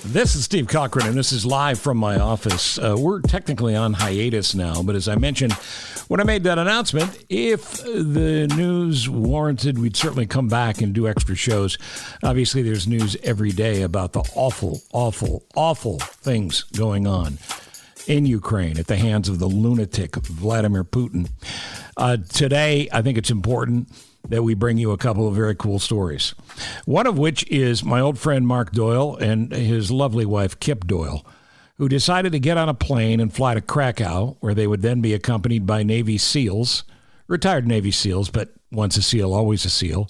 This is Steve Cochran, and this is live from my office. We're technically on hiatus now, but as I mentioned when I made that announcement, if the news warranted, we'd certainly come back and do extra shows. Obviously, there's news every day about the awful things going on in Ukraine at the hands of the lunatic Vladimir Putin. Today, I think it's important that we bring you a couple of very cool stories. One of which is my old friend Mark Doyle and his lovely wife Kip Doyle, who decided to get on a plane and fly to Krakow, where they would then be accompanied by Navy SEALs, retired Navy SEALs, but once a SEAL, always a SEAL,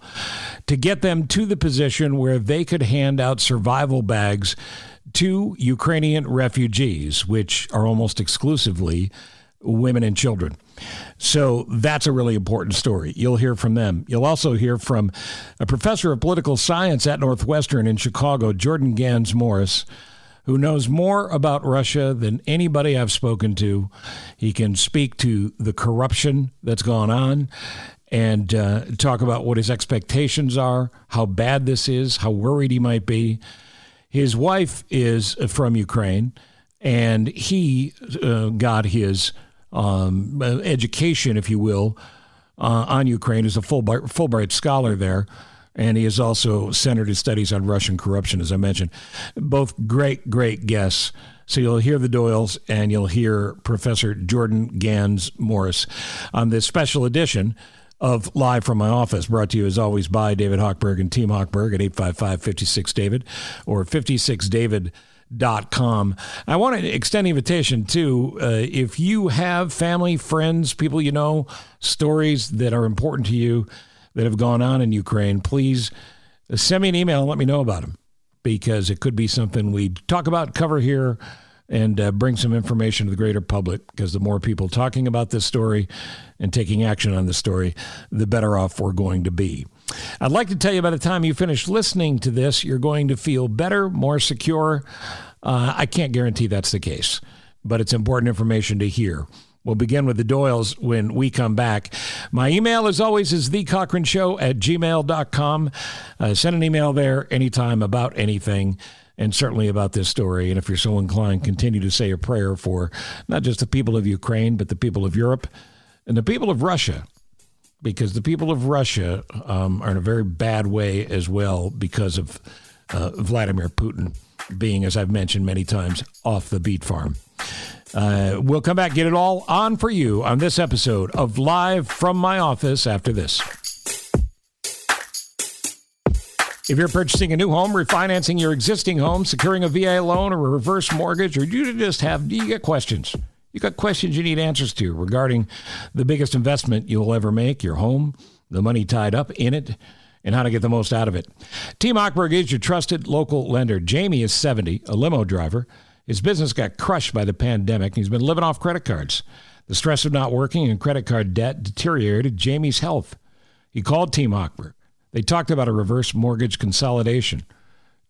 to get them to the position where they could hand out survival bags to Ukrainian refugees, which are almost exclusively women and children. So that's a really important story. You'll hear from them. You'll also hear from a professor of political science at Northwestern in Chicago, Jordan Gans-Morse, who knows more about Russia than anybody I've spoken to. He can speak to the corruption that's gone on and talk about what his expectations are, how bad this is, how worried he might be. His wife is from Ukraine, and he got his education, if you will, on Ukraine as a Fulbright scholar there. And he has also centered his studies on Russian corruption, as I mentioned. Both great guests. So you'll hear the Doyles and you'll hear Professor Jordan Gans-Morse on this special edition of Live from My Office, brought to you as always by David Hochberg and Team Hochberg at 855-56-DAVID or 56david.com. I want to extend the invitation too. If you have family, friends, people you know, stories that are important to you that have gone on in Ukraine, please send me an email and let me know about them, because it could be something we talk about, cover here, and bring some information to the greater public, because the more people talking about this story and taking action on this story, the better off we're going to be. I'd like to tell you, by the time you finish listening to this, you're going to feel better, more secure. I can't guarantee that's the case, but it's important information to hear. We'll begin with the Doyles when we come back. My email, as always, is thecochranshow@gmail.com. Send an email there anytime about anything, and certainly about this story. And if you're so inclined, continue to say a prayer for not just the people of Ukraine, but the people of Europe and the people of Russia, because the people of Russia are in a very bad way as well because of Vladimir Putin being, as I've mentioned many times, off the beet farm. We'll come back, get it all on for you on this episode of Live from My Office after this. If you're purchasing a new home, refinancing your existing home, securing a VA loan or a reverse mortgage, or do you get questions? You got questions you need answers to regarding the biggest investment you'll ever make, your home, the money tied up in it, and how to get the most out of it. Team Hochberg is your trusted local lender. Jamie is 70, a limo driver. His business got crushed by the pandemic, and he's been living off credit cards. The stress of not working and credit card debt deteriorated Jamie's health. He called Team Hochberg. They talked about a reverse mortgage consolidation.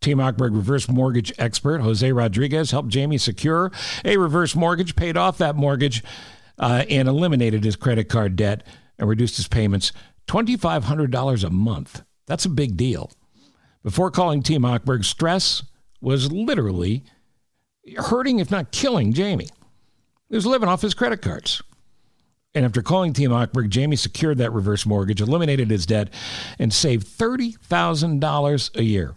Team Hochberg reverse mortgage expert Jose Rodriguez helped Jamie secure a reverse mortgage, paid off that mortgage, and eliminated his credit card debt and reduced his payments $2,500 a month. That's a big deal. Before calling Team Hochberg, stress was literally hurting, if not killing, Jamie. He was living off his credit cards. And after calling Team Hochberg, Jamie secured that reverse mortgage, eliminated his debt, and saved $30,000 a year.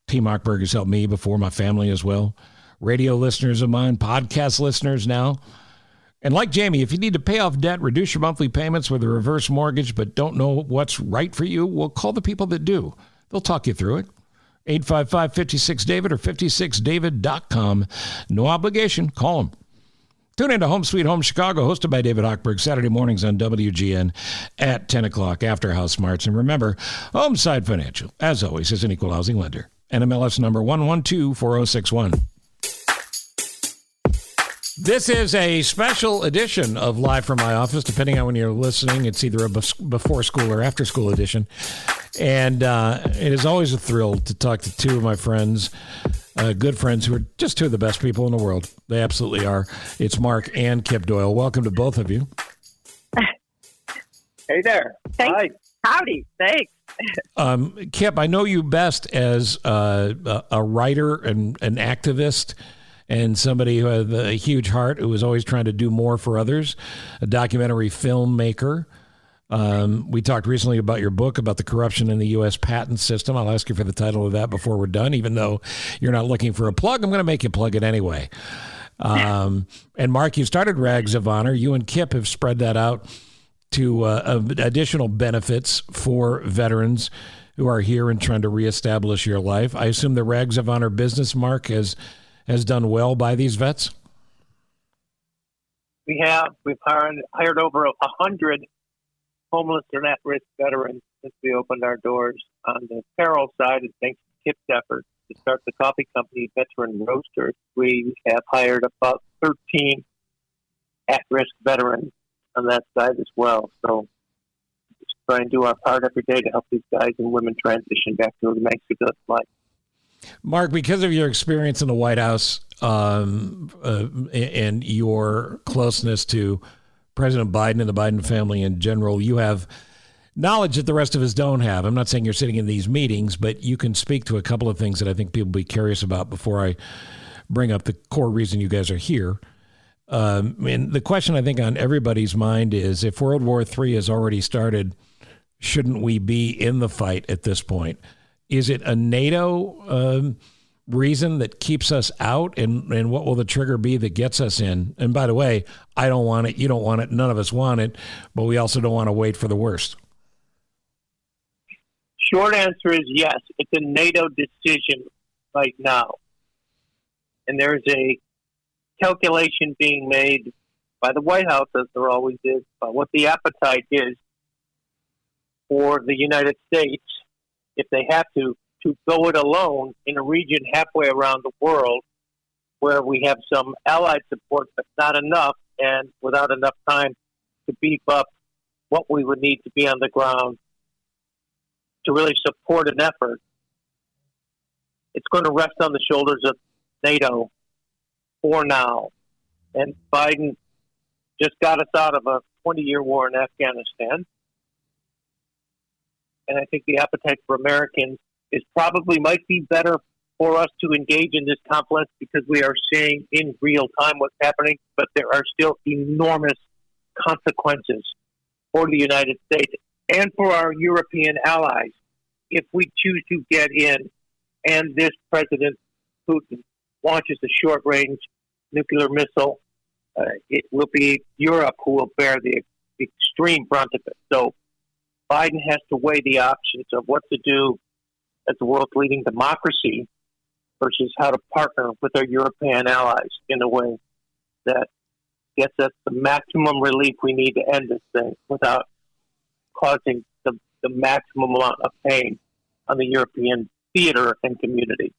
Team Hochberg has helped me before, my family as well. Radio listeners of mine, podcast listeners now. And like Jamie, if you need to pay off debt, reduce your monthly payments with a reverse mortgage, but don't know what's right for you, well, call the people that do. They'll talk you through it. 855-56-DAVID or 56david.com. No obligation. Call them. Tune in to Home Sweet Home Chicago, hosted by David Hochberg, Saturday mornings on WGN at 10 o'clock after House Smarts. And remember, Homeside Financial, as always, is an equal housing lender. NMLS number 1124061. This is a special edition of Live from My Office. Depending on when you're listening, it's either a before school or after school edition. And it is always a thrill to talk to two of my friends, good friends who are just two of the best people in the world. They absolutely are. It's Mark and Kip Doyle. Welcome to both of you. Hey there. Thanks. Hi. Howdy. Thanks. Kip, I know you best as a writer and an activist and somebody who had a huge heart, who was always trying to do more for others, a documentary filmmaker. We talked recently about your book about the corruption in the U.S. patent system. I'll ask you for the title of that before we're done, even though you're not looking for a plug. I'm going to make you plug it anyway. And Mark, you started Rags of Honor. You and Kip have spread that out to additional benefits for veterans who are here and trying to reestablish your life. I assume the Rags of Honor business, Mark, has done well by these vets? We have. We've hired over 100 homeless and at-risk veterans since we opened our doors. On the apparel side, and thanks to Kip's effort to start the coffee company, Veteran Roasters, we have hired about 13 at-risk veterans on that side as well. So just try and do our part every day to help these guys and women transition back to a Mexican life. Mark, because of your experience in the White House and your closeness to President Biden and the Biden family in general, you have knowledge that the rest of us don't have. I'm not saying you're sitting in these meetings, but you can speak to a couple of things that I think people will be curious about before I bring up the core reason you guys are here. And the question I think on everybody's mind is, if World War III has already started, shouldn't we be in the fight at this point? Is it a NATO reason that keeps us out? And what will the trigger be that gets us in? And by the way, I don't want it. You don't want it. None of us want it. But we also don't want to wait for the worst. Short answer is yes. It's a NATO decision right now. And there's a calculation being made by the White House, as there always is, about what the appetite is for the United States, if they have to go it alone in a region halfway around the world where we have some allied support, but not enough, and without enough time to beef up what we would need to be on the ground to really support an effort. It's going to rest on the shoulders of NATO for now. And Biden just got us out of a 20-year war in Afghanistan. And I think the appetite for Americans is probably might be better for us to engage in this conflict because we are seeing in real time what's happening, but there are still enormous consequences for the United States and for our European allies if we choose to get in and this President Putin launches a short-range nuclear missile. It will be Europe who will bear the extreme brunt of it. So Biden has to weigh the options of what to do as the world's leading democracy versus how to partner with our European allies in a way that gets us the maximum relief we need to end this thing without causing the maximum amount of pain on the European theater and community.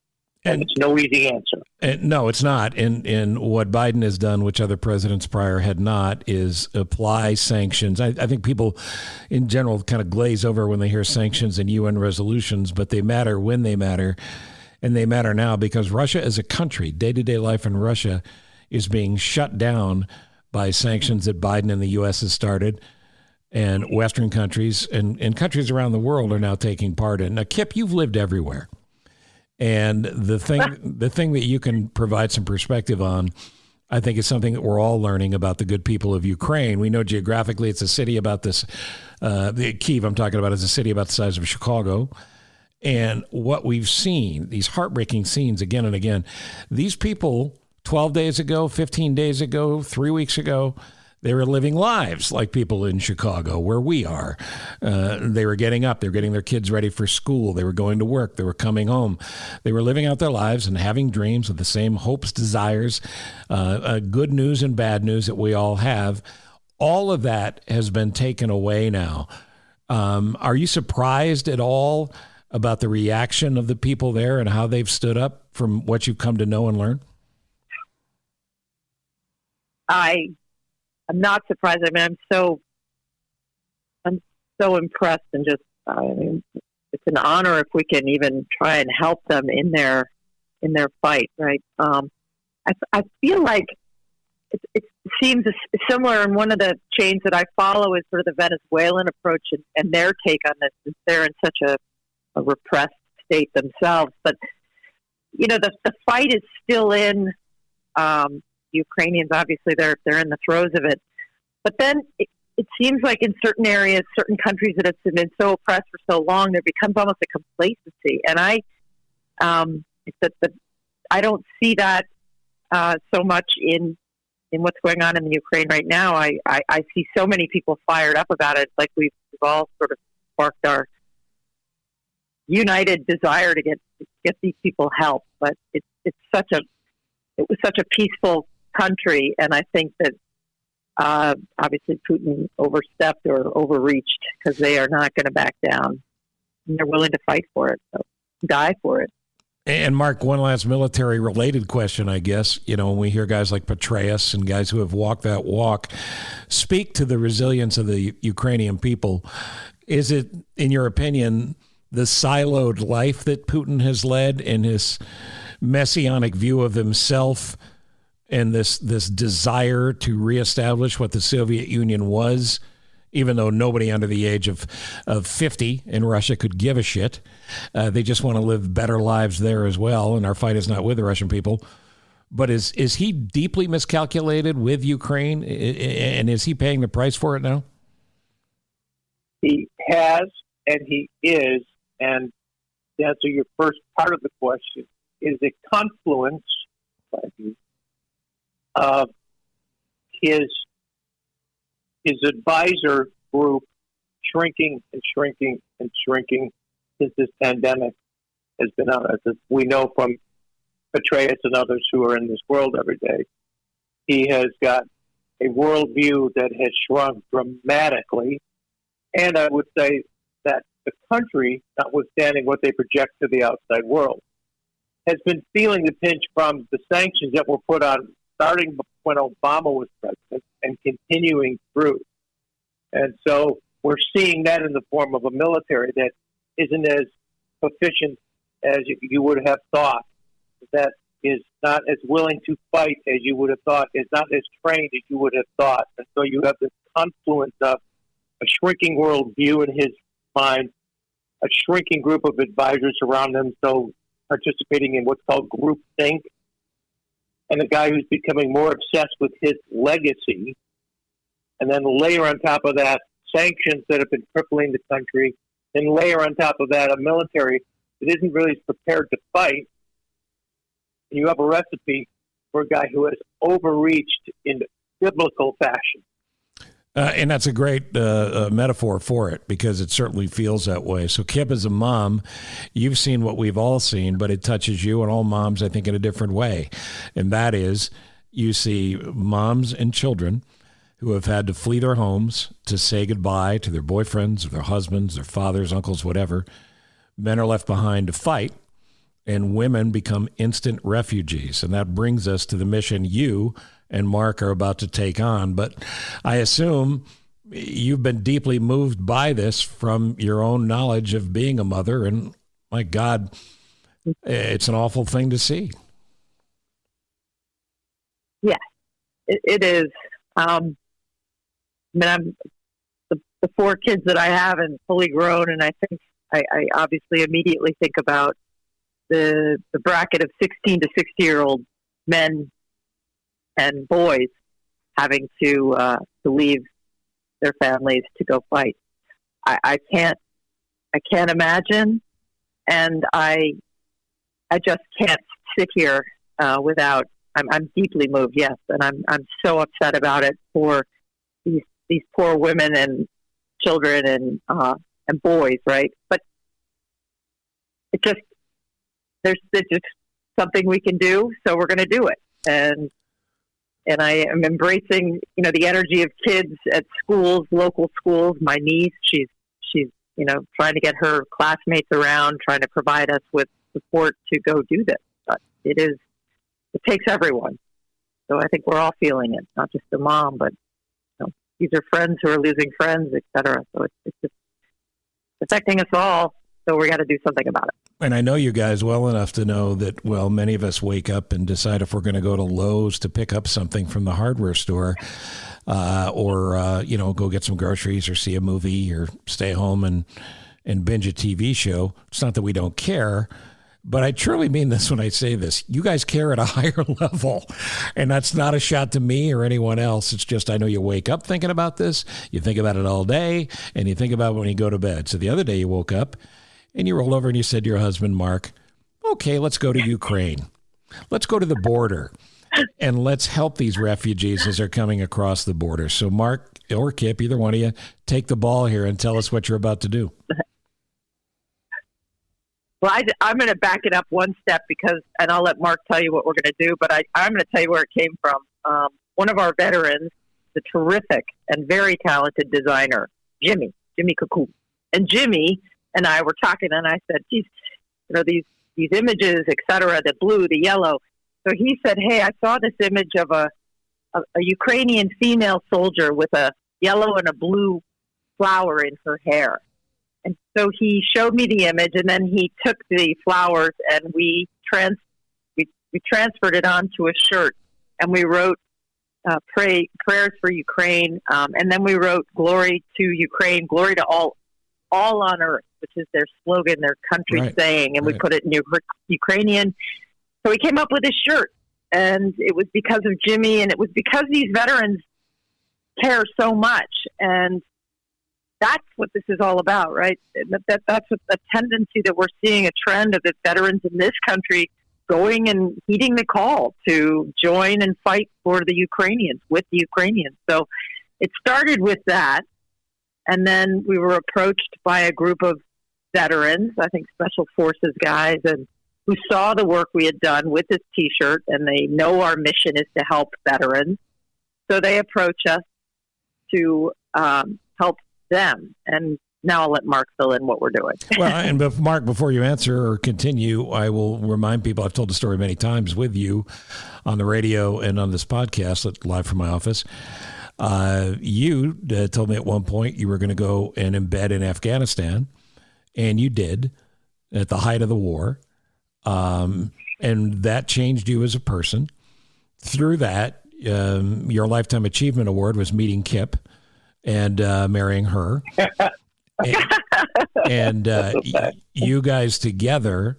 And it's no easy answer. No, it's not. And what Biden has done, which other presidents prior had not, is apply sanctions. I think people in general kind of glaze over when they hear sanctions and UN resolutions, but they matter when they matter. And they matter now because Russia as a country, day-to-day life in Russia, is being shut down by sanctions that Biden and the U.S. has started. And Western countries and countries around the world are now taking part in. Now, Kip, you've lived everywhere. And the thing that you can provide some perspective on, I think, is something that we're all learning about the good people of Ukraine. We know geographically it's a city about this, Kyiv I'm talking about is a city about the size of Chicago. And what we've seen, these heartbreaking scenes again and again, these people 12 days ago, 15 days ago, 3 weeks ago, they were living lives like people in Chicago, where we are. They were getting up. They were getting their kids ready for school. They were going to work. They were coming home. They were living out their lives and having dreams with the same hopes, desires, good news and bad news that we all have. All of that has been taken away now. Are you surprised at all about the reaction of the people there and how they've stood up from what you've come to know and learn? I'm not surprised. I mean, I'm so impressed, and just it's an honor if we can even try and help them in their fight, right? I feel like it's seems similar. And one of the chains that I follow is sort of the Venezuelan approach and their take on this, since they're in such a repressed state themselves. But, the fight is still in. Ukrainians, obviously, they're in the throes of it. But then it seems like in certain areas, certain countries that have been so oppressed for so long, there becomes almost a complacency. And I don't see that so much in what's going on in the Ukraine right now. I see so many people fired up about it. Like we've all sort of sparked our united desire to get these people help. But it was such a peaceful country, and I think that obviously Putin overstepped or overreached, because they are not going to back down. And they're willing to fight for it, so die for it. And Mark, one last military-related question, I guess. When we hear guys like Petraeus and guys who have walked that walk speak to the resilience of the Ukrainian people, is it, in your opinion, the siloed life that Putin has led and his messianic view of himself and this desire to reestablish what the Soviet Union was, even though nobody under the age of 50 in Russia could give a shit? They just want to live better lives there as well, and our fight is not with the Russian people. But is he deeply miscalculated with Ukraine, and is he paying the price for it now? He has, and he is. And to answer your first part of the question, is a confluence of his advisor group shrinking and shrinking and shrinking since this pandemic has been on us. As we know from Petraeus and others who are in this world every day, he has got a worldview that has shrunk dramatically. And I would say that the country, notwithstanding what they project to the outside world, has been feeling the pinch from the sanctions that were put on starting when Obama was president and continuing through. And so we're seeing that in the form of a military that isn't as proficient as you would have thought, that is not as willing to fight as you would have thought, is not as trained as you would have thought. And so you have this confluence of a shrinking worldview in his mind, a shrinking group of advisors around him, so participating in what's called groupthink, and a guy who's becoming more obsessed with his legacy, and then layer on top of that sanctions that have been crippling the country, and layer on top of that a military that isn't really prepared to fight. And you have a recipe for a guy who has overreached in biblical fashion. And that's a great metaphor for it, because it certainly feels that way. So, Kip, as a mom, you've seen what we've all seen, but it touches you and all moms, I think, in a different way. And that is, you see moms and children who have had to flee their homes to say goodbye to their boyfriends, or their husbands, their fathers, uncles, whatever. Men are left behind to fight, and women become instant refugees. And that brings us to the mission you and Mark are about to take on. But I assume you've been deeply moved by this from your own knowledge of being a mother. And my God, it's an awful thing to see. Yeah, it is. I'm the 4 kids that I have and fully grown. And I think I obviously immediately think about the bracket of 16 to 60-year-old men and boys having to leave their families to go fight. I can't imagine, and I just can't sit here without. I'm deeply moved, yes, and I'm so upset about it for these poor women and children and boys, right? But there's just something we can do, so we're going to do it, and I am embracing, the energy of kids at schools, local schools. My niece, she's trying to get her classmates around, trying to provide us with support to go do this. But it takes everyone. So I think we're all feeling it, not just the mom, but these are friends who are losing friends, et cetera. So it's just affecting us all. So we got to do something about it. And I know you guys well enough to know that, well, many of us wake up and decide if we're going to go to Lowe's to pick up something from the hardware store or go get some groceries or see a movie or stay home and binge a TV show. It's not that we don't care, but I truly mean this when I say this. You guys care at a higher level, and that's not a shot to me or anyone else. It's just I know you wake up thinking about this. You think about it all day, and you think about it when you go to bed. So the other day you woke up, and you rolled over and you said to your husband, Mark, okay, let's go to Ukraine. Let's go to the border, and let's help these refugees as they're coming across the border. So Mark or Kip, either one of you, take the ball here and tell us what you're about to do. Well, I'm going to back it up one step and I'll let Mark tell you what we're going to do, but I'm going to tell you where it came from. One of our veterans, the terrific and very talented designer, Jimmy Cuckoo. And Jimmy and I were talking, and I said, geez, these images, et cetera, the blue, the yellow. So he said, hey, I saw this image of a Ukrainian female soldier with a yellow and a blue flower in her hair. And so he showed me the image, and then he took the flowers and we transferred it onto a shirt, and we wrote prayers for Ukraine, and then we wrote glory to Ukraine, glory to all on earth, which is their slogan, their country saying, and we put it in Ukrainian. So we came up with a shirt, and it was because of Jimmy, and it was because these veterans care so much, and that's what this is all about, right? That's what the tendency that we're seeing, a trend of the veterans in this country going and heeding the call to join and fight for the Ukrainians, with the Ukrainians. So it started with that, and then we were approached by a group of veterans, I think Special Forces guys, and who saw the work we had done with this T-shirt, and they know our mission is to help veterans. So they approach us to help them. And now I'll let Mark fill in what we're doing. Well, and Mark, before you answer or continue, I will remind people, I've told the story many times with you on the radio and on this podcast, live from my office. You told me at one point you were going to go and embed in Afghanistan, and you did at the height of the war. And that changed you as a person. Through that, your Lifetime Achievement Award was meeting Kip and marrying her. and you guys together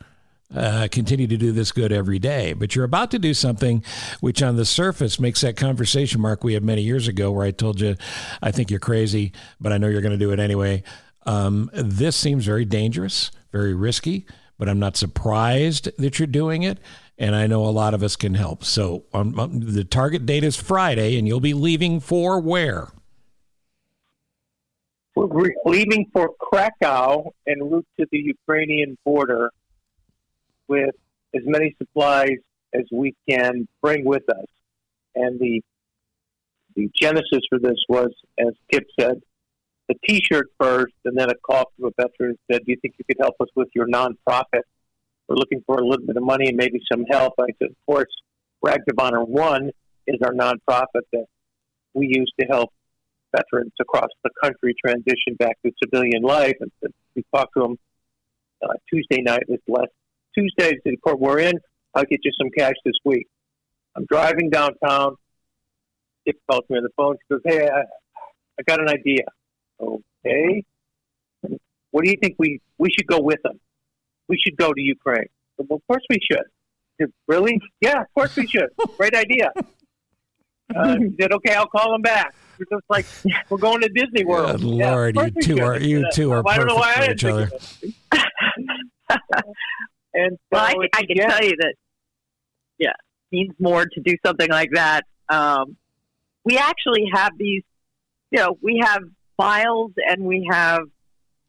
continue to do this good every day. But you're about to do something which on the surface makes that conversation, Mark, we had many years ago where I told you, I think you're crazy, but I know you're going to do it anyway. This seems very dangerous, very risky, but I'm not surprised that you're doing it. And I know a lot of us can help. So the target date is Friday, and you'll be leaving for where? We're leaving for Krakow en route to the Ukrainian border with as many supplies as we can bring with us. And the genesis for this was, as Kip said, the T-shirt first, and then a call from a veteran said, do you think you could help us with your nonprofit? We're looking for a little bit of money and maybe some help. I said, of course, Rags of Honor 1 is our nonprofit that we use to help veterans across the country transition back to civilian life. And we talked to them Tuesday night. This last Tuesday, the court we're in, I'll get you some cash this week. I'm driving downtown. Dick calls me on the phone. She goes, hey, I got an idea. Okay. What do you think we should go with them? We should go to Ukraine. Said, well, of course we should. Said, really? Yeah, of course we should. Great idea. He said, okay, I'll call them back. We're just like, we're going to Disney World. Good Lord, you two are perfect for each other. And so well, I can tell you that, it means more to do something like that. We actually have these, we have files, and we have,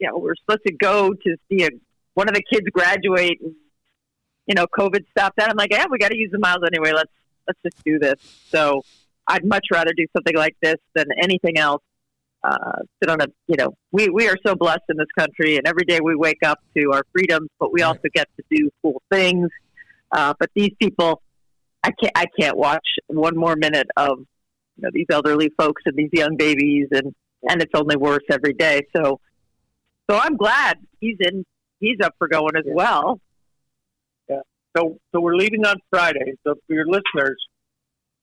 we're supposed to go to see one of the kids graduate, and, COVID stopped that. I'm like, we got to use the miles anyway. Let's just do this. So I'd much rather do something like this than anything else. Sit on we are so blessed in this country, and every day we wake up to our freedoms, but we also get to do cool things. But these people, I can't watch one more minute of these elderly folks and these young babies, and it's only worse every day. So I'm glad he's in he's up for going as well. Yeah. So we're leaving on Friday. So for your listeners,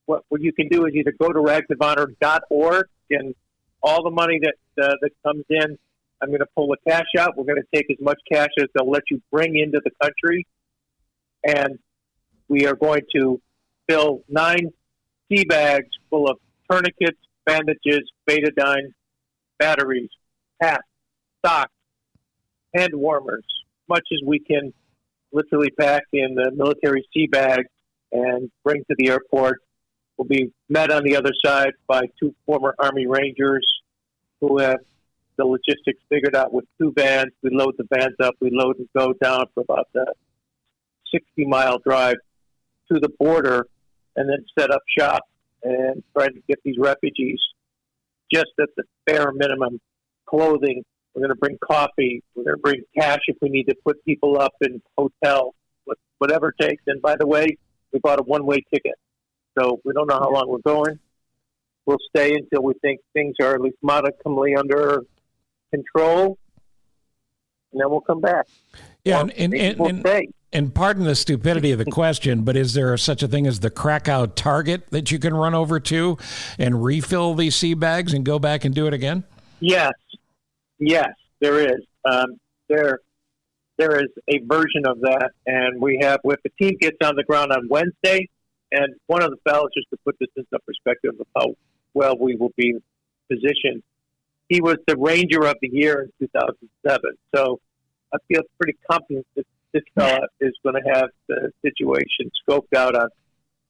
what you can do is either go to ragsofhonor.org, and all the money that comes in, I'm going to pull the cash out. We're going to take as much cash as they'll let you bring into the country, and we are going to fill 9 sea bags full of tourniquets, bandages, betadine, batteries, hats, socks, hand warmers, much as we can literally pack in the military sea bags and bring to the airport. We'll be met on the other side by 2 former Army Rangers who have the logistics figured out with 2 vans. We load the vans up. We load and go down for about the 60-mile drive to the border, and then set up shop and try to get these refugees just at the bare minimum clothing. We're going to bring coffee. We're going to bring cash if we need to put people up in hotels, whatever it takes. And by the way, we bought a one-way ticket. So we don't know how long we're going. We'll stay until we think things are at least modicumly under control, and then we'll come back. Yeah, we'll stay. And pardon the stupidity of the question, but is there such a thing as the Krakow Target that you can run over to and refill these sea bags and go back and do it again? Yes, there is. There is a version of that, and we have, if the team gets on the ground on Wednesday, and one of the fellows, just to put this in some perspective of how well we will be positioned, he was the Ranger of the Year in 2007. So I feel pretty confident that this fella is going to have the situation scoped out on,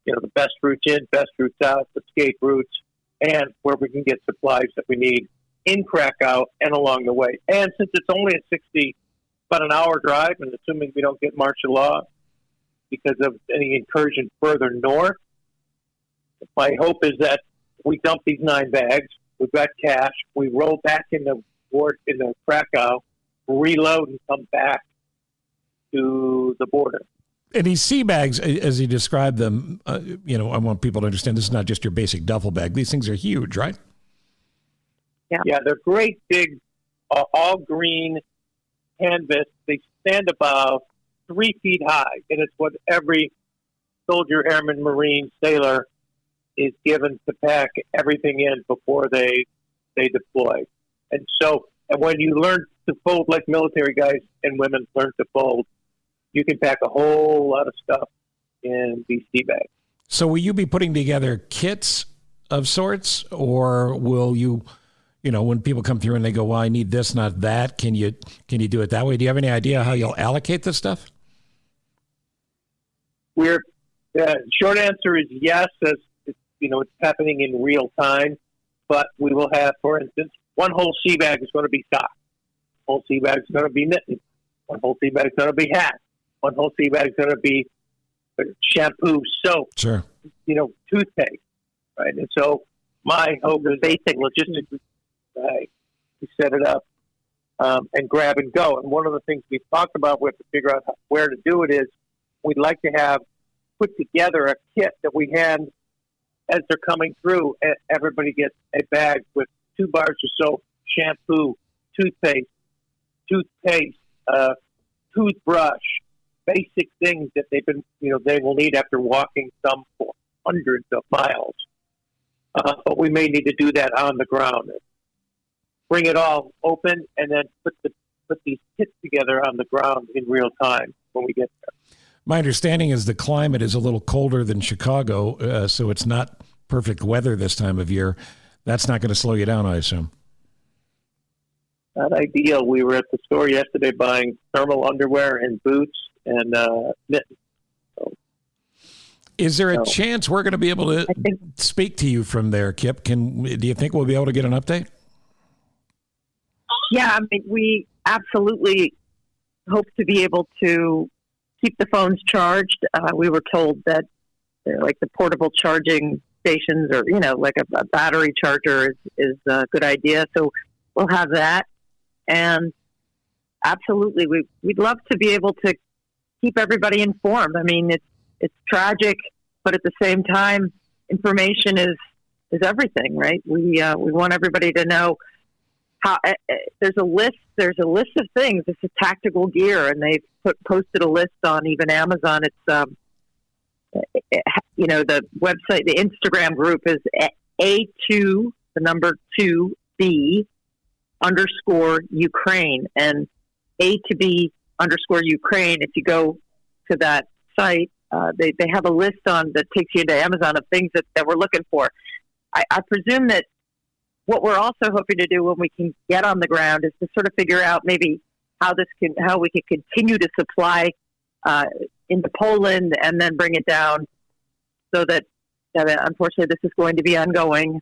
the best routes in, best routes out, escape routes, and where we can get supplies that we need in Krakow and along the way. And since it's only about an hour drive, and assuming we don't get martial law because of any incursion further north, my hope is that we dump these 9 bags, we've got cash, we roll back in the Krakow, reload, and come back to the border. And these sea bags, as you describe them, I want people to understand this is not just your basic duffel bag. These things are huge, right? Yeah, they're great, big, all green canvas. They stand about 3 feet high, and it's what every soldier, airman, Marine, sailor is given to pack everything in before they deploy. And when you learn to fold like military guys and women learn to fold, you can pack a whole lot of stuff in these sea bags. So will you be putting together kits of sorts, or will you, when people come through and they go, well, I need this, not that, can you do it that way? Do you have any idea how you'll allocate this stuff? Short answer is yes, as it's happening in real time, but we will have, for instance, one whole sea bag is going to be socks. One whole sea bag is going to be mittens. One whole sea bag is going to be hats. One whole sea bag is going to be shampoo, soap, sure, toothpaste, right? And so my hope is basic logistics, right? We set it up and grab and go. And one of the things we've talked about, we have to figure out where to do it, is we'd like to have put together a kit that we hand as they're coming through. Everybody gets a bag with 2 bars of soap, shampoo, toothpaste, toothbrush, basic things that they will need after walking some for hundreds of miles. But we may need to do that on the ground. Bring it all open and then put these kits together on the ground in real time when we get there. My understanding is the climate is a little colder than Chicago, so it's not perfect weather this time of year. That's not going to slow you down, I assume. Not ideal. We were at the store yesterday buying thermal underwear and boots and mittens. Is there a chance we're going to be able to speak to you from there, Kip? Do you think we'll be able to get an update? Yeah, we absolutely hope to be able to keep the phones charged. We were told that like the portable charging stations or, like a battery charger is a good idea. So we'll have that. And absolutely, we'd love to be able to keep everybody informed. It's tragic, but at the same time, information is everything, right? We want everybody to know there's a list. There's a list of things. This is tactical gear, and they've posted a list on even Amazon. It's the website, the Instagram group is A2, the number 2B _ Ukraine, and A to B _ Ukraine. If you go to that site, they have a list on that takes you into Amazon of things that we're looking for. I presume that what we're also hoping to do when we can get on the ground is to sort of figure out maybe how we can continue to supply into Poland and then bring it down, so that unfortunately this is going to be ongoing.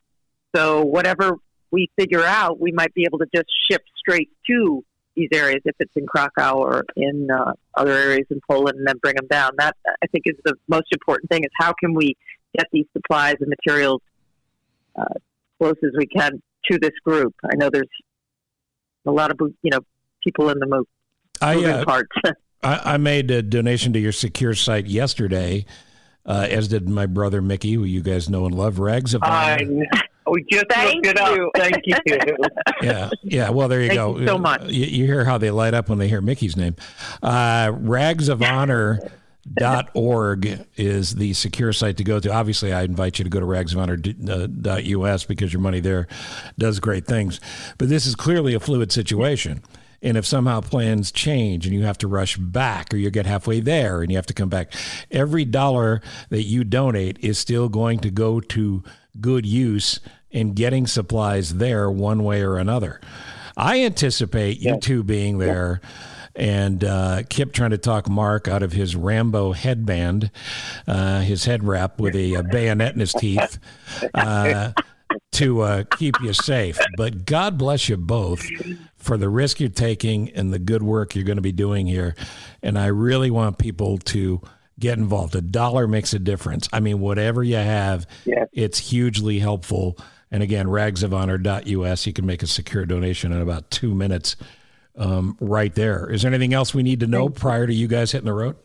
So whatever we figure out, we might be able to just ship straight to these areas if it's in Krakow or in other areas in Poland, and then bring them down. That, I think, is the most important thing, is how can we get these supplies and materials close as we can to this group. I know there's a lot of people in the moving parts. I made a donation to your secure site yesterday, as did my brother Mickey, who you guys know and love. Rags of Honor. We just looked it up. Thank you. Yeah. Well, there you go. Thank you so much. You hear how they light up when they hear Mickey's name. Ragsofhonor.org is the secure site to go to. Obviously, I invite you to go to ragsofhonor.us because your money there does great things. But this is clearly a fluid situation. And if somehow plans change and you have to rush back, or you get halfway there and you have to come back, every dollar that you donate is still going to go to good use in getting supplies there one way or another. I anticipate you two being there, and Kip trying to talk Mark out of his Rambo headband, his head wrap with a bayonet in his teeth, to keep you safe. But God bless you both for the risk you're taking and the good work you're going to be doing here. And I really want people to get involved. $1 makes a difference. I mean, whatever you have, it's hugely helpful. And again, ragsofhonor.us, you can make a secure donation in about 2 minutes right there. Is there anything else we need to know prior to you guys hitting the road?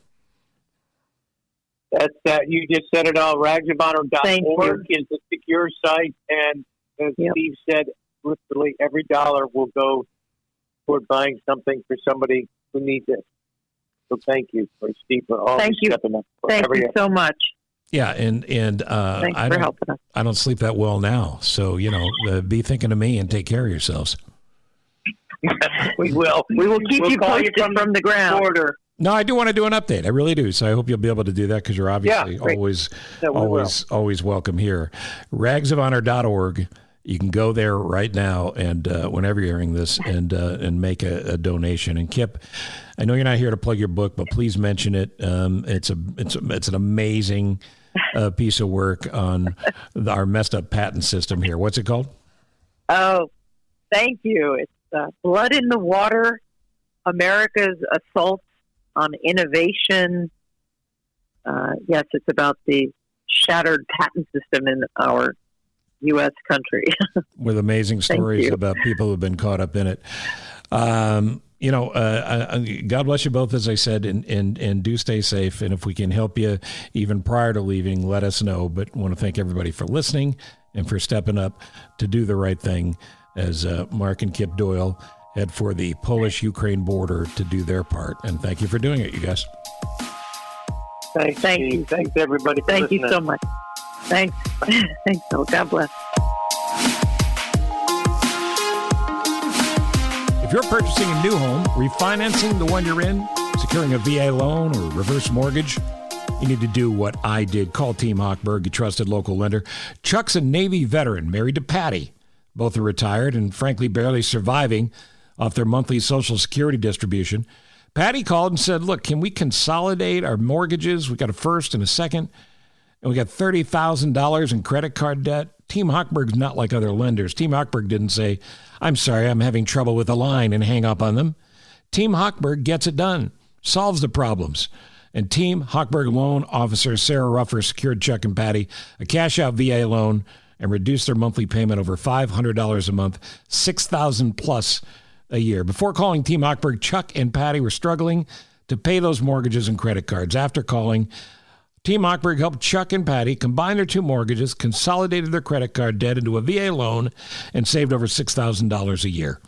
That's that. You just said it all. Ragsofhonor.org is the secure site. And as Steve said, literally every dollar will go toward buying something for somebody who needs it. So thank you, Steve, for all stepping up. Thank you so much. Yeah, and thanks for helping us. I don't sleep that well now, so be thinking of me and take care of yourselves. We will. We will keep you posted from the ground. Border. No, I do want to do an update. I really do. So I hope you'll be able to do that, because you're obviously always welcome here. Ragsofhonor.org. You can go there right now, and whenever you're hearing this, and make a donation. And Kip, I know you're not here to plug your book, but please mention it. It's an amazing piece of work on our messed up patent system here. What's it called? Oh, thank you. It's Blood in the Water: America's Assault on Innovation. Yes, it's about the shattered patent system in our U.S. country. With amazing stories about people who've been caught up in it. God bless you both, as I said, and do stay safe. And if we can help you even prior to leaving, let us know. But I want to thank everybody for listening and for stepping up to do the right thing as Mark and Kip Doyle head for the Polish-Ukraine border to do their part. And thank you for doing it, you guys. Thank you. Thanks, everybody. Thank you so much. Thanks. Thanks. God bless. If you're purchasing a new home, refinancing the one you're in, securing a VA loan or reverse mortgage, you need to do what I did. Call Team Hochberg, your trusted local lender. Chuck's a Navy veteran married to Patty. Both are retired and, frankly, barely surviving off their monthly Social Security distribution. Patty called and said, look, can we consolidate our mortgages? We got a first and a second, and we got $30,000 in credit card debt. Team Hochberg's not like other lenders. Team Hochberg didn't say, I'm sorry, I'm having trouble with the line, and hang up on them. Team Hochberg gets it done, solves the problems. And Team Hochberg loan officer Sarah Ruffer secured Chuck and Patty a cash-out VA loan and reduced their monthly payment over $500 a month, $6,000 plus a year. Before calling Team Hochberg, Chuck and Patty were struggling to pay those mortgages and credit cards. After calling, Team Hochberg helped Chuck and Patty combine their two mortgages, consolidated their credit card debt into a VA loan, and saved over $6,000 a year.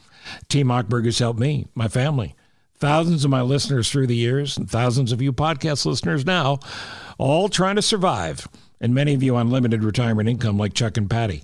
Team Hochberg has helped me, my family, thousands of my listeners through the years, and thousands of you podcast listeners now, all trying to survive, and many of you on limited retirement income like Chuck and Patty.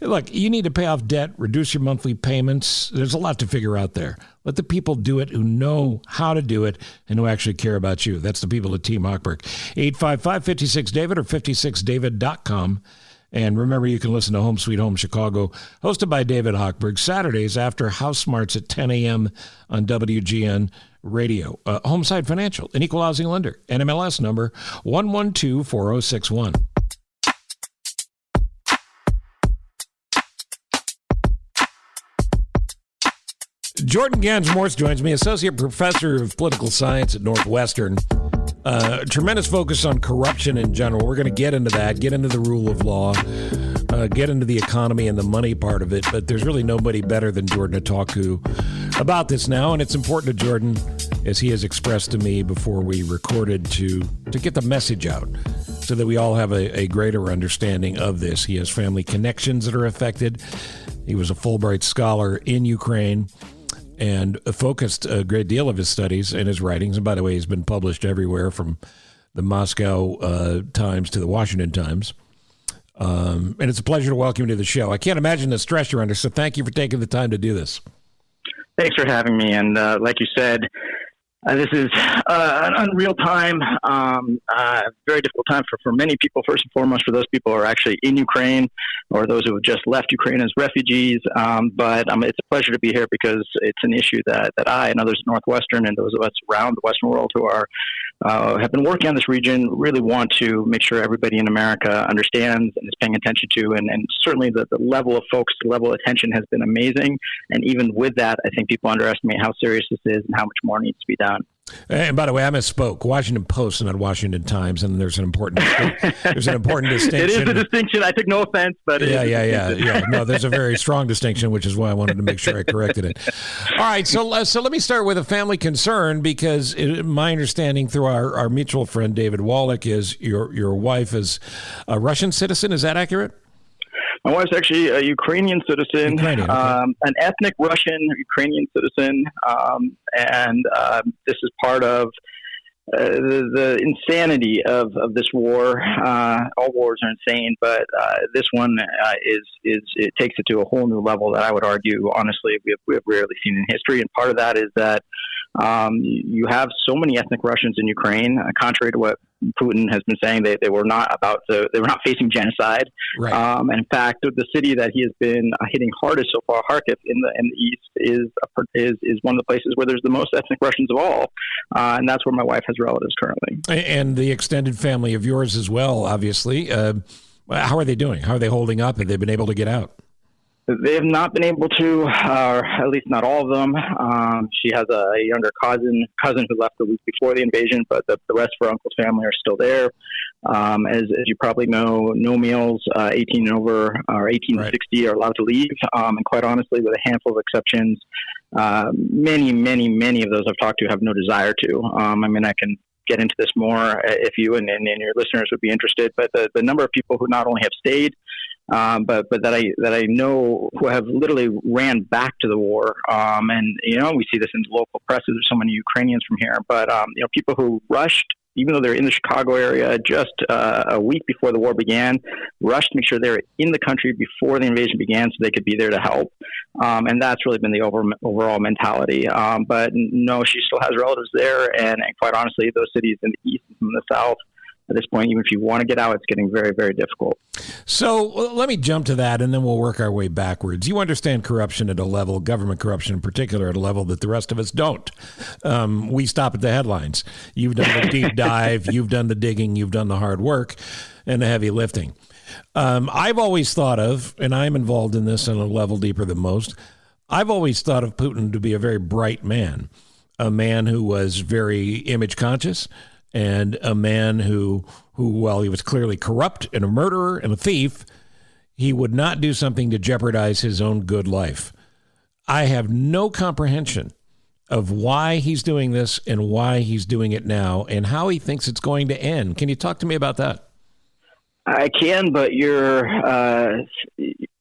Look, you need to pay off debt, reduce your monthly payments. There's a lot to figure out there. Let the people do it who know how to do it and who actually care about you. That's the people at Team Hochberg. 855-56-DAVID or 56david.com. And remember, you can listen to Home Sweet Home Chicago, hosted by David Hochberg, Saturdays after House Smarts at 10 a.m. on WGN Radio. Homeside Financial, an equal housing lender. NMLS number 1124061. Jordan Gans-Morse joins me, Associate Professor of Political Science at Northwestern. Tremendous focus on corruption in general. We're going to get into that, get into the rule of law, get into the economy and the money part of it. But there's really nobody better than Jordan to talk to about this now. And it's important to Jordan, as he has expressed to me before we recorded, to get the message out so that we all have a greater understanding of this. He has family connections that are affected. He was a Fulbright scholar in Ukraine and focused a great deal of his studies and his writings. And by the way, he's been published everywhere from the Moscow Times to the Washington Times. And it's a pleasure to welcome you to the show. I can't imagine the stress you're under, so thank you for taking the time to do this. Thanks for having me. And like you said, this is an unreal time, very difficult time for many people, first and foremost, for those people who are actually in Ukraine or those who have just left Ukraine as refugees. But it's a pleasure to be here because it's an issue that I and others at Northwestern and those of us around the Western world who are have been working on this region really want to make sure everybody in America understands and is paying attention to. And certainly the level of focus, the level of attention has been amazing. And even with that, I think people underestimate how serious this is and how much more needs to be done. And by the way, I misspoke. Washington Post, not Washington Times, and there's an important distinction. It is a distinction. I took no offense, but yeah. No, there's a very strong distinction, which is why I wanted to make sure I corrected it. All right, so let me start with a family concern, because my understanding through our mutual friend David Wallach is your wife is a Russian citizen. Is that accurate? My wife's actually a Ukrainian citizen, okay. An ethnic Russian Ukrainian citizen, and this is part of the insanity of this war. All wars are insane, but this one it takes it to a whole new level that I would argue, honestly, we have rarely seen in history. And part of that is that you have so many ethnic Russians in Ukraine, contrary to what Putin has been saying. They were not they were not facing genocide. Right. And in fact, the city that he has been hitting hardest so far, Kharkiv in the east, is one of the places where there's the most ethnic Russians of all, and that's where my wife has relatives currently. And the extended family of yours as well, obviously. How are they doing? How are they holding up? Have they been able to get out? They have not been able to, or at least not all of them. She has a younger cousin who left the week before the invasion, but the rest of her uncle's family are still there. As you probably know, no males 18 and over or 18 to 60 are allowed to leave. And quite honestly, with a handful of exceptions, many of those I've talked to have no desire to. I can get into this more if you and your listeners would be interested, but the number of people who not only have stayed, but that I know who have literally ran back to the war, and we see this in the local press. There's so many Ukrainians from here, but people who rushed, even though they're in the Chicago area, just a week before the war began, rushed to make sure they were in the country before the invasion began, so they could be there to help. And that's really been the overall mentality. But no, she still has relatives there, and quite honestly, those cities in the east and in the south, at this point, even if you want to get out, it's getting very, very difficult. So let me jump to that, and then we'll work our way backwards. You understand corruption at a level, government corruption in particular, at a level that the rest of us don't. We stop at the headlines. You've done the deep dive, you've done the digging, you've done the hard work and the heavy lifting. I've always thought of, and I'm involved in this on a level deeper than most, I've always thought of Putin to be a very bright man, a man who was very image conscious, and a man who, while he was clearly corrupt and a murderer and a thief, he would not do something to jeopardize his own good life. I have no comprehension of why he's doing this and why he's doing it now and how he thinks it's going to end. Can you talk to me about that? I can, but your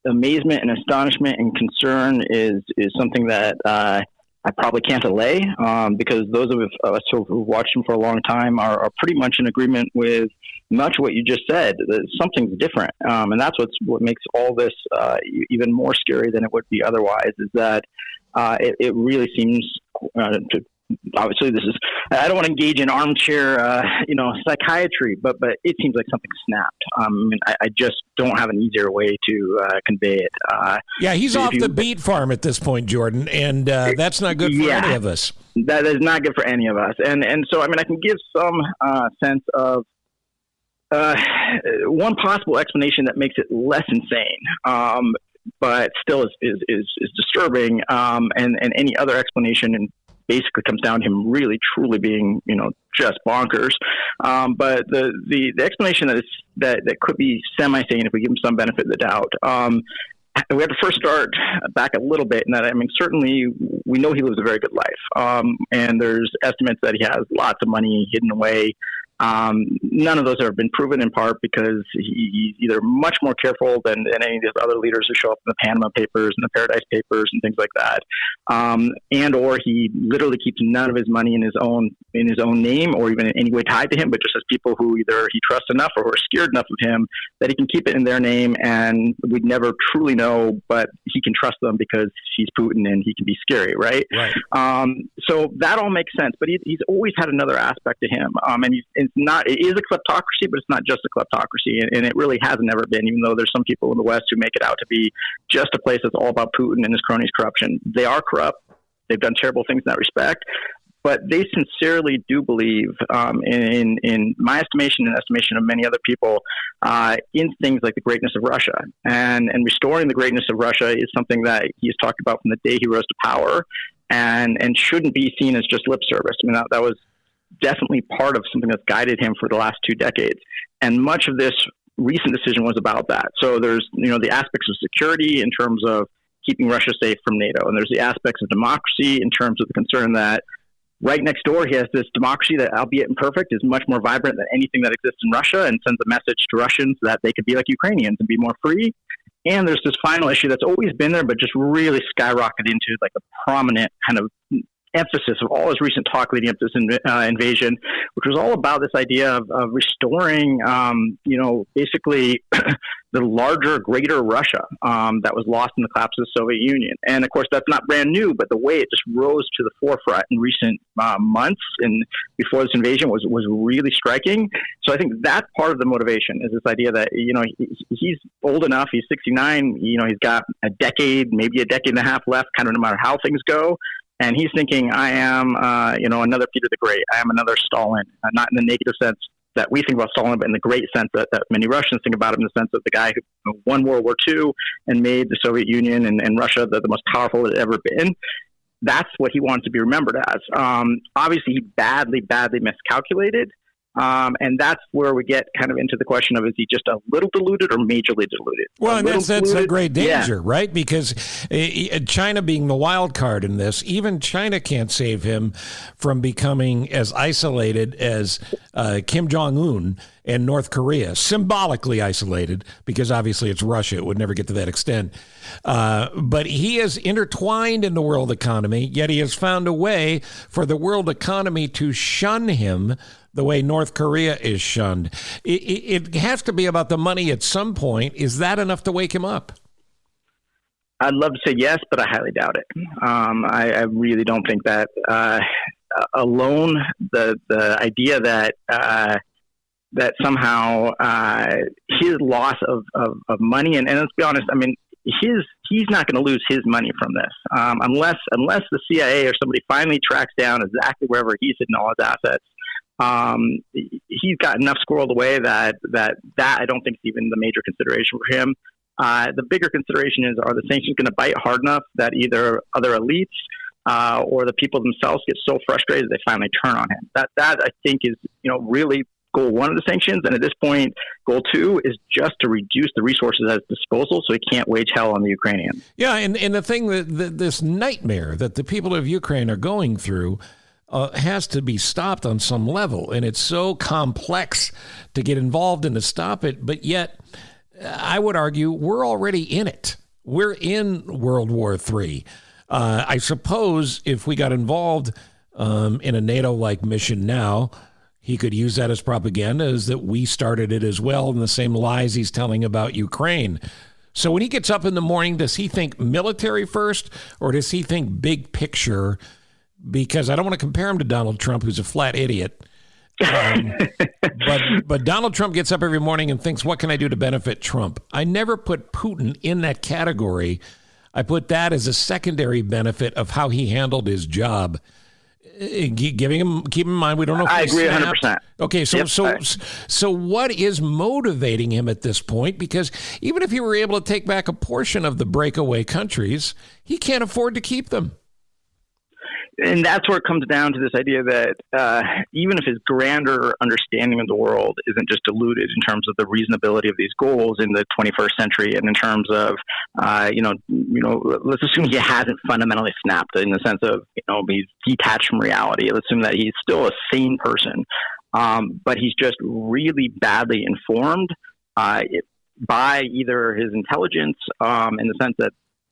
amazement and astonishment and concern is something that I probably can't allay, because those of us who've watched him for a long time are pretty much in agreement with much what you just said. Something's different, and that's what makes all this even more scary than it would be otherwise, is that it really seems to... Obviously, this is, I don't want to engage in armchair, psychiatry, but it seems like something snapped. I just don't have an easier way to convey it. Yeah, he's off the beet farm at this point, Jordan, and that's not good for any of us. That is not good for any of us. And so, I can give some sense of one possible explanation that makes it less insane, but still is disturbing, and any other explanation basically comes down to him really truly being, just bonkers. But the explanation that could be semi-sane if we give him some benefit of the doubt. We have to first start back a little bit in that, certainly we know he lives a very good life. And there's estimates that he has lots of money hidden away. None of those have been proven, in part because he's either much more careful than any of the other leaders who show up in the Panama Papers and the Paradise Papers and things like that, and or he literally keeps none of his money in his own name or even in any way tied to him, but just as people who either he trusts enough or who are scared enough of him that he can keep it in their name, and we'd never truly know, but he can trust them because he's Putin and he can be scary, right? So that all makes sense, but he's always had another aspect to him, and it is a kleptocracy, but it's not just a kleptocracy, and it really hasn't ever been, even though there's some people in the West who make it out to be just a place that's all about Putin and his cronies' corruption. They are corrupt. They've done terrible things in that respect, but they sincerely do believe, in my estimation and estimation of many other people, in things like the greatness of Russia. And restoring the greatness of Russia is something that he's talked about from the day he rose to power, and shouldn't be seen as just lip service. That was definitely part of something that's guided him for the last 2 decades. And much of this recent decision was about that. So there's, the aspects of security in terms of keeping Russia safe from NATO. And there's the aspects of democracy in terms of the concern that right next door, he has this democracy that, albeit imperfect, is much more vibrant than anything that exists in Russia, and sends a message to Russians that they could be like Ukrainians and be more free. And there's this final issue that's always been there, but just really skyrocketed into like a prominent kind of emphasis of all his recent talk leading up to this invasion, which was all about this idea of restoring, basically the larger, greater Russia that was lost in the collapse of the Soviet Union. And of course, that's not brand new, but the way it just rose to the forefront in recent months and before this invasion was really striking. So I think that's part of the motivation, is this idea that, he's old enough, he's 69, he's got a decade, maybe a decade and a half left, kind of no matter how things go. And he's thinking, I am, another Peter the Great. I am another Stalin, not in the negative sense that we think about Stalin, but in the great sense that many Russians think about him, in the sense of the guy who won World War II and made the Soviet Union and Russia the most powerful it had ever been. That's what he wanted to be remembered as. Obviously, he badly miscalculated. And that's where we get kind of into the question of, is he just a little deluded or majorly deluded? Well, and that's a great danger, right? Because China being the wild card in this, even China can't save him from becoming as isolated as Kim Jong-un and North Korea, symbolically isolated, because obviously it's Russia. It would never get to that extent. But he is intertwined in the world economy, yet he has found a way for the world economy to shun him the way North Korea is shunned. It has to be about the money at some point. Is that enough to wake him up? I'd love to say yes, but I highly doubt it. I really don't think that alone, the idea that somehow his loss of money, and let's be honest, he's not going to lose his money from this, unless the CIA or somebody finally tracks down exactly wherever he's hidden all his assets. He's got enough squirreled away that I don't think is even the major consideration for him. The bigger consideration is, are the sanctions going to bite hard enough that either other elites or the people themselves get so frustrated they finally turn on him? That I think is really goal one of the sanctions. And at this point, goal two is just to reduce the resources at his disposal so he can't wage hell on the Ukrainians. Yeah, and the thing that this nightmare that the people of Ukraine are going through has to be stopped on some level. And it's so complex to get involved and to stop it. But yet, I would argue we're already in it. We're in World War III. I suppose if we got involved in a NATO-like mission now, he could use that as propaganda, as that we started it as well, and the same lies he's telling about Ukraine. So when he gets up in the morning, does he think military first, or does he think big picture? Because I don't want to compare him to Donald Trump, who's a flat idiot. But Donald Trump gets up every morning and thinks, what can I do to benefit Trump? I never put Putin in that category. I put that as a secondary benefit of how he handled his job. Keep in mind, we don't know if I agree 100%. Okay, so what is motivating him at this point? Because even if he were able to take back a portion of the breakaway countries, he can't afford to keep them. And that's where it comes down to this idea that even if his grander understanding of the world isn't just diluted in terms of the reasonability of these goals in the 21st century, and in terms of, let's assume he hasn't fundamentally snapped in the sense of, he's detached from reality. Let's assume that he's still a sane person, but he's just really badly informed by either his intelligence in the sense that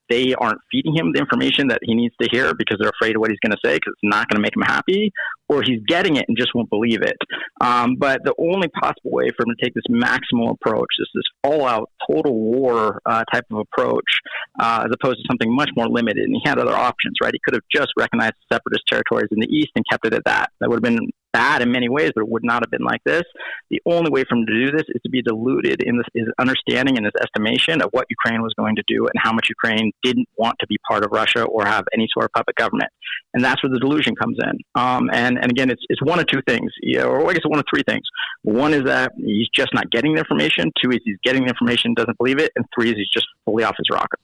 they aren't feeding him the information that he needs to hear because they're afraid of what he's going to say because it's not going to make him happy, or he's getting it and just won't believe it. But the only possible way for him to take this maximal approach, this all-out total war type of approach, as opposed to something much more limited, and he had other options, right? He could have just recognized separatist territories in the east and kept it at that. That would have been bad in many ways, but it would not have been like this. The only way for him to do this is to be diluted in his understanding and his estimation of what Ukraine was going to do and how much Ukraine didn't want to be part of Russia or have any sort of puppet government. And that's where the delusion comes in. And again, it's one of two things, or I guess one of three things. One is that he's just not getting the information. Two is he's getting the information, doesn't believe it. And three is he's just fully off his rocker.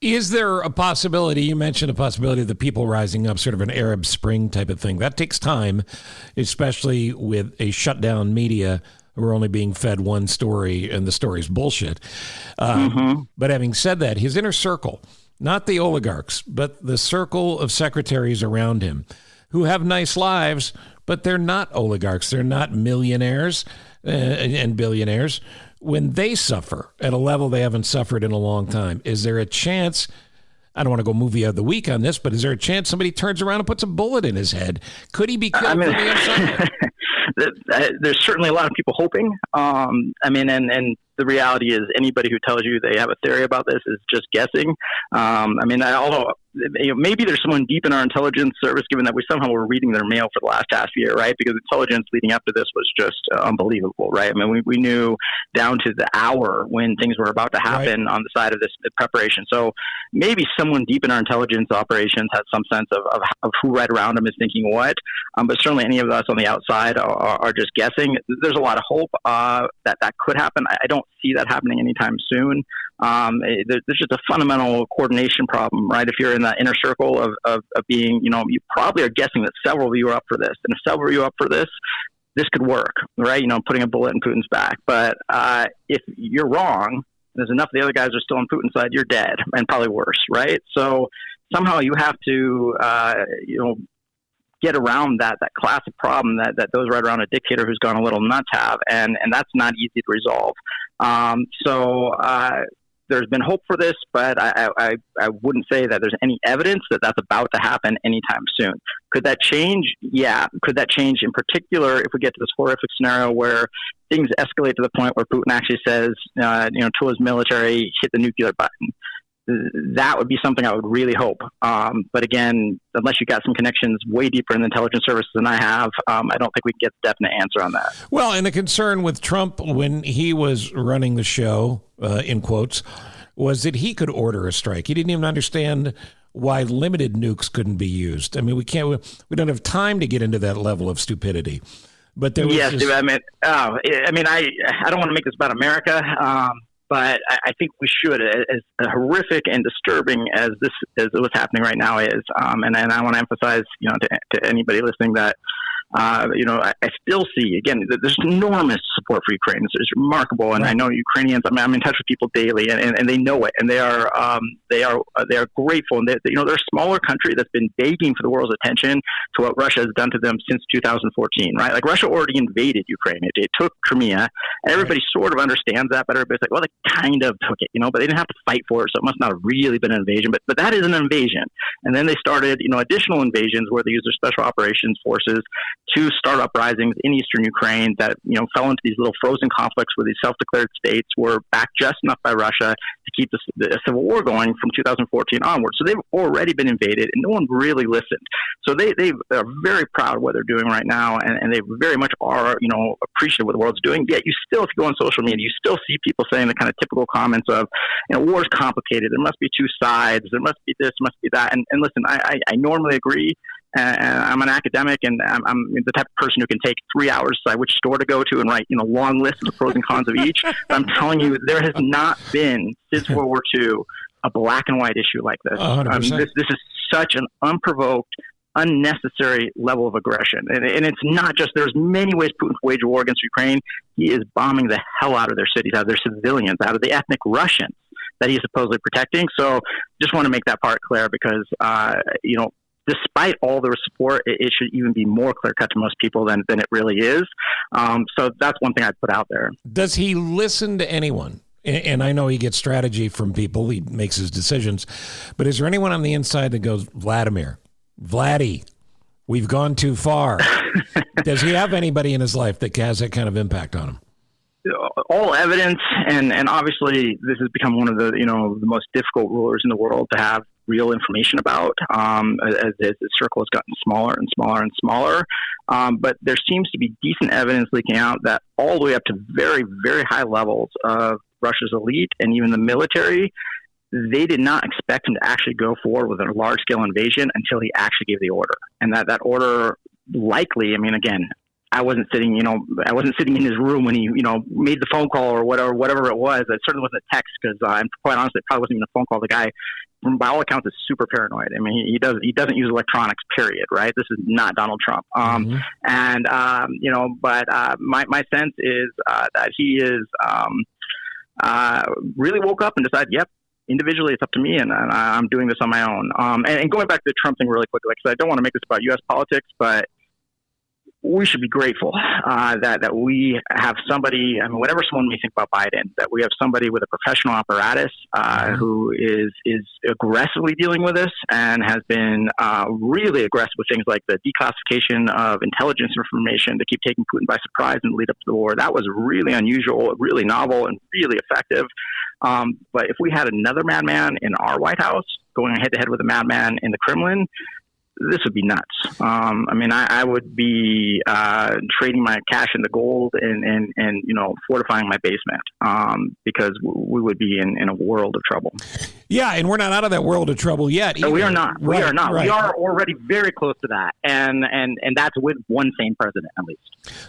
Is there a possibility, you mentioned a possibility of the people rising up, sort of an Arab Spring type of thing? That takes time, especially with a shutdown media who are only being fed one story, and the story's bullshit. But having said that, his inner circle, not the oligarchs, but the circle of secretaries around him who have nice lives, but they're not oligarchs. They're not millionaires and billionaires. When they suffer at a level they haven't suffered in a long time, is there a chance, I don't want to go movie of the week on this, but is there a chance somebody turns around and puts a bullet in his head? Could he be killed from the inside? There's certainly a lot of people hoping. And the reality is anybody who tells you they have a theory about this is just guessing. Although maybe there's someone deep in our intelligence service, given that we somehow were reading their mail for the last half year, right? Because intelligence leading up to this was just unbelievable, right? I mean, we knew down to the hour when things were about to happen on the side of this preparation. So maybe someone deep in our intelligence operations has some sense of who right around him is thinking what. But certainly any of us on the outside are just guessing. There's a lot of hope that could happen. I don't see that happening anytime soon. There's just a fundamental coordination problem, right? If you're in that inner circle of being, you probably are guessing that several of you are up for this. And if several of you are up for this, this could work, right? Putting a bullet in Putin's back. But if you're wrong, there's enough of the other guys are still on Putin's side, you're dead, and probably worse, right? So somehow you have to, get around that classic problem that those right around a dictator who's gone a little nuts have, and that's not easy to resolve. There's been hope for this, but I wouldn't say that there's any evidence that that's about to happen anytime soon. Could that change? Yeah. Could that change in particular if we get to this horrific scenario where things escalate to the point where Putin actually says, to his military, hit the nuclear button? That would be something I would really hope. But again, unless you got some connections way deeper in the intelligence services than I have, I don't think we can get a definite answer on that. Well, and the concern with Trump when he was running the show, in quotes, was that he could order a strike. He didn't even understand why limited nukes couldn't be used. I mean, we don't have time to get into that level of stupidity. But there was I don't want to make this about America. But I think we should, as horrific and disturbing as what's happening right now is. And I want to emphasize, to anybody listening that I still see, again, there's enormous support for Ukraine. It's remarkable, and I know Ukrainians. I mean, I'm in touch with people daily, and they know it, and they are grateful. And they're a smaller country that's been begging for the world's attention to what Russia has done to them since 2014, right? Like, Russia already invaded Ukraine. It took Crimea, and everybody sort of understands that, but everybody's like, well, they kind of took it, but they didn't have to fight for it, so it must not have really been an invasion. But that is an invasion. And then they started, additional invasions where they used their special operations forces to start uprisings in eastern Ukraine that, fell into these little frozen conflicts where these self-declared states were backed just enough by Russia to keep the civil war going from 2014 onward. So they've already been invaded, and no one really listened. So they are very proud of what they're doing right now, and they very much are, appreciative of what the world's doing. Yet if you go on social media, you still see people saying the kind of typical comments of, war's complicated. There must be two sides. There must be this, must be that. And listen, I normally agree. And I'm an academic, and I'm the type of person who can take 3 hours to decide which store to go to and write, long lists of the pros and cons of each. But I'm telling you, there has not been, since World War II, a black and white issue like this. This is such an unprovoked, unnecessary level of aggression. And it's not just, there's many ways Putin can wage a war against Ukraine. He is bombing the hell out of their cities, out of their civilians, out of the ethnic Russians that he's supposedly protecting. So just want to make that part clear because, despite all their support, it should even be more clear-cut to most people than it really is. So that's one thing I'd put out there. Does he listen to anyone? And I know he gets strategy from people. He makes his decisions. But is there anyone on the inside that goes, Vladdy, we've gone too far? Does he have anybody in his life that has that kind of impact on him? All evidence, and obviously this has become one of the the most difficult rulers in the world to have real information about as the circle has gotten smaller and smaller and smaller. But there seems to be decent evidence leaking out that all the way up to very, very high levels of Russia's elite and even the military, they did not expect him to actually go forward with a large-scale invasion until he actually gave the order. And that order likely, again, I wasn't sitting in his room when he, made the phone call or whatever it was. It certainly wasn't a text because, quite honestly, it probably wasn't even a phone call. The guy, by all accounts, is super paranoid. He doesn't use electronics, period. Right? This is not Donald Trump. And my sense is that he is really woke up and decided, yep, individually it's up to me, and I'm doing this on my own. And going back to the Trump thing really quickly, because I don't want to make this about U.S. politics, but we should be grateful that we have somebody, whatever someone may think about Biden, that we have somebody with a professional apparatus who is aggressively dealing with this and has been really aggressive with things like the declassification of intelligence information to keep taking Putin by surprise in the lead up to the war. That was really unusual, really novel, and really effective. But if we had another madman in our White House going head-to-head with a madman in the Kremlin, this would be nuts. I would be trading my cash into gold and fortifying my basement because we would be in a world of trouble. Yeah, and we're not out of that world of trouble yet. No, we are not. We are not. Right. We are already very close to that, and that's with one sane president at least.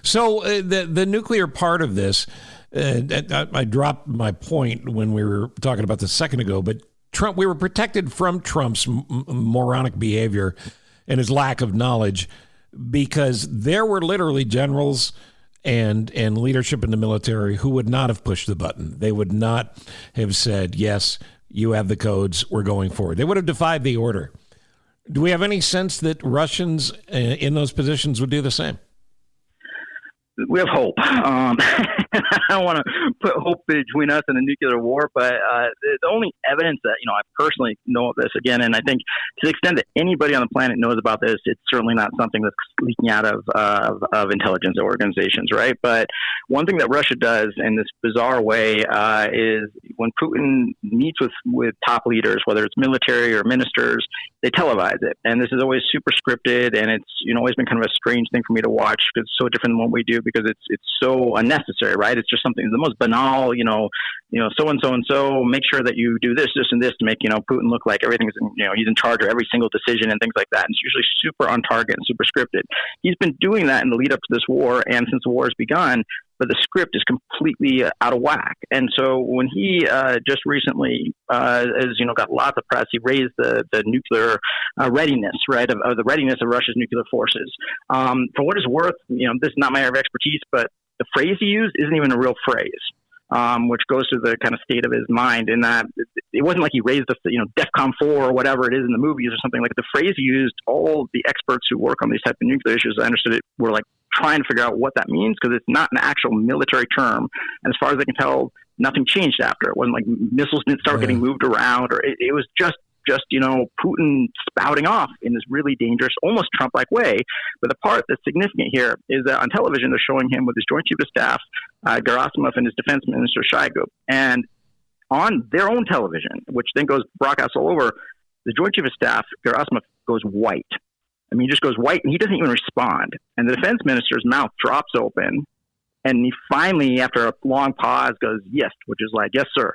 So the nuclear part of this, I dropped my point when we were talking about this a second ago, but Trump, we were protected from Trump's moronic behavior and his lack of knowledge because there were literally generals and leadership in the military who would not have pushed the button. They would not have said, yes, you have the codes, we're going forward. They would have defied the order. Do we have any sense that Russians in those positions would do the same? We have hope. I don't want to put hope between us and a nuclear war, but the only evidence that I personally know of this again, and I think to the extent that anybody on the planet knows about this, it's certainly not something that's leaking out of intelligence organizations, right? But one thing that Russia does in this bizarre way is when Putin meets with top leaders, whether it's military or ministers, they televise it, and this is always super scripted, and it's always been kind of a strange thing for me to watch because it's so different than what we do. Because it's so unnecessary, right? It's just something the most banal, so and so and so. Make sure that you do this, this, and this to make Putin look like everything's he's in charge of every single decision and things like that. And it's usually super on target and super scripted. He's been doing that in the lead up to this war, and since the war has begun. but the script is completely out of whack. And so when he just recently, got lots of press, he raised the nuclear readiness, right, of the readiness of Russia's nuclear forces. For what it's worth, this is not my area of expertise, but the phrase he used isn't even a real phrase. Which goes to the kind of state of his mind, in that it wasn't like he raised the, DEFCON 4 or whatever it is in the movies or something. Like, the phrase he used, all the experts who work on these type of nuclear issues, I understood it, were like trying to figure out what that means, because it's not an actual military term. And as far as I can tell, nothing changed after. It wasn't like missiles didn't start getting moved around, or it was just Putin spouting off in this really dangerous, almost Trump-like way. But the part that's significant here is that on television, they're showing him with his Joint Chief of Staff, Gerasimov, and his Defense Minister, Shoigu. And on their own television, which then goes broadcast all over, the Joint Chief of Staff, Gerasimov, goes white. I mean, he just goes white, and he doesn't even respond. And the Defense Minister's mouth drops open, and he finally, after a long pause, goes, yes, which is like, yes, sir.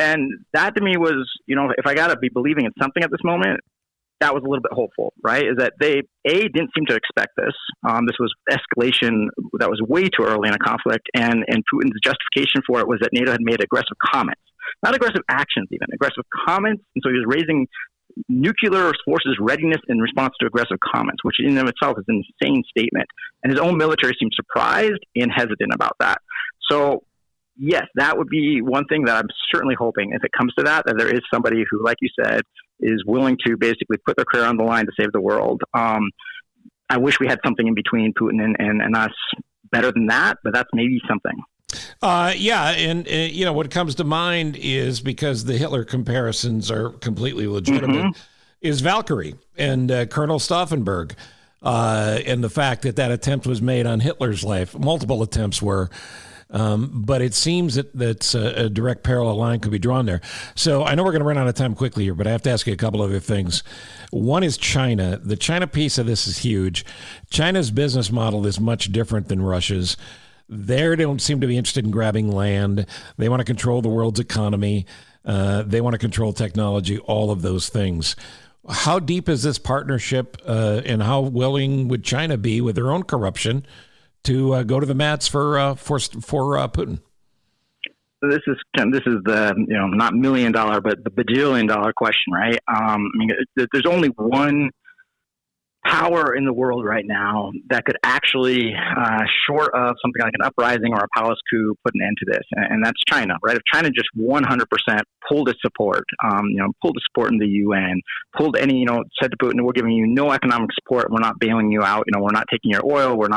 And that to me was, if I got to be believing in something at this moment, that was a little bit hopeful, right? Is that they, didn't seem to expect this. This was escalation that was way too early in a conflict. And Putin's justification for it was that NATO had made aggressive comments, not aggressive actions even, aggressive comments. And so he was raising nuclear forces readiness in response to aggressive comments, which in and of itself is an insane statement. And his own military seemed surprised and hesitant about that. So, yes, that would be one thing that I'm certainly hoping, if it comes to that there is somebody who, like you said, is willing to basically put their career on the line to save the world. I wish we had something in between Putin and us better than that, but that's maybe something. And what comes to mind is, because the Hitler comparisons are completely legitimate, is Valkyrie and Colonel Stauffenberg. And the fact that attempt was made on Hitler's life. Multiple attempts were. But it seems that a direct parallel line could be drawn there. So I know we're going to run out of time quickly here, but I have to ask you a couple other things. One is China. The China piece of this is huge. China's business model is much different than Russia's. They don't seem to be interested in grabbing land. They want to control the world's economy. They want to control technology, all of those things. How deep is this partnership, and how willing would China be, with their own corruption, to go to the mats for Putin? So this is the not $1 million, but the bajillion dollar question, right? There's only one power in the world right now that could actually, short of something like an uprising or a palace coup, put an end to this, and that's China, right? If China just 100% pulled its support, pulled its support in the UN, pulled any, said to Putin, we're giving you no economic support, we're not bailing you out, we're not taking your oil, we're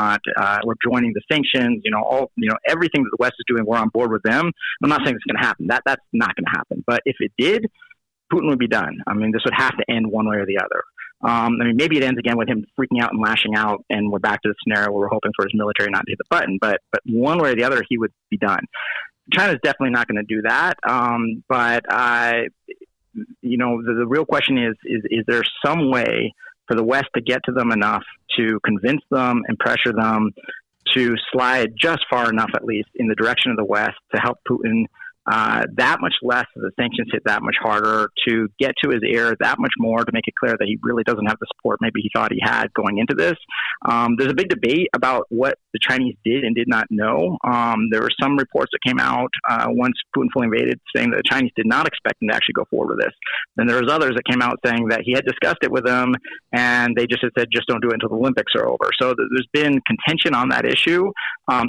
joining the sanctions, everything that the West is doing, we're on board with them. I'm not saying it's going to happen. That's not going to happen. But if it did, Putin would be done. This would have to end one way or the other. Maybe it ends again with him freaking out and lashing out, and we're back to the scenario where we're hoping for his military not to hit the button. But one way or the other, he would be done. China's definitely not going to do that. The real question is there some way for the West to get to them enough to convince them and pressure them to slide just far enough, at least, in the direction of the West to help Putin that much less, the sanctions hit that much harder, to get to his ear that much more, to make it clear that he really doesn't have the support maybe he thought he had going into this. There's a big debate about what the Chinese did and did not know. There were some reports that came out once Putin fully invaded, saying that the Chinese did not expect him to actually go forward with this. Then there was others that came out saying that he had discussed it with them, and they just had said, just don't do it until the Olympics are over. So there's been contention on that issue.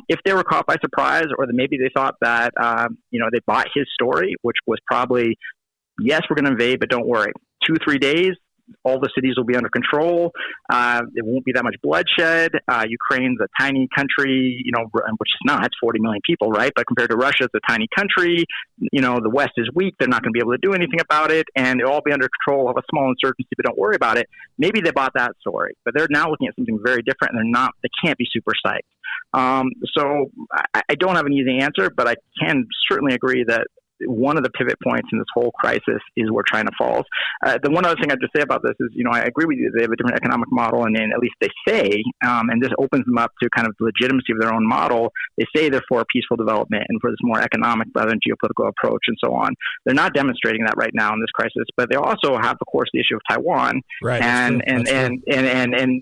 If they were caught by surprise, or that maybe they thought that they bought his story, which was probably, yes, we're going to invade, but don't worry. 2-3 days, all the cities will be under control. It won't be that much bloodshed. Ukraine's a tiny country, which is not. It's 40 million people, right? But compared to Russia, it's a tiny country. The West is weak. They're not going to be able to do anything about it, and it'll all be under control. Have a small insurgency, but don't worry about it. Maybe they bought that story, but they're now looking at something very different, and they can't be super psyched. So I don't have an easy answer, but I can certainly agree that one of the pivot points in this whole crisis is where China falls. The one other thing I'd just say about this is, I agree with you. They have a different economic model, and at least they say, and this opens them up to kind of the legitimacy of their own model. They say they're for peaceful development and for this more economic rather than geopolitical approach and so on. They're not demonstrating that right now in this crisis, but they also have, of course, the issue of Taiwan. Right. And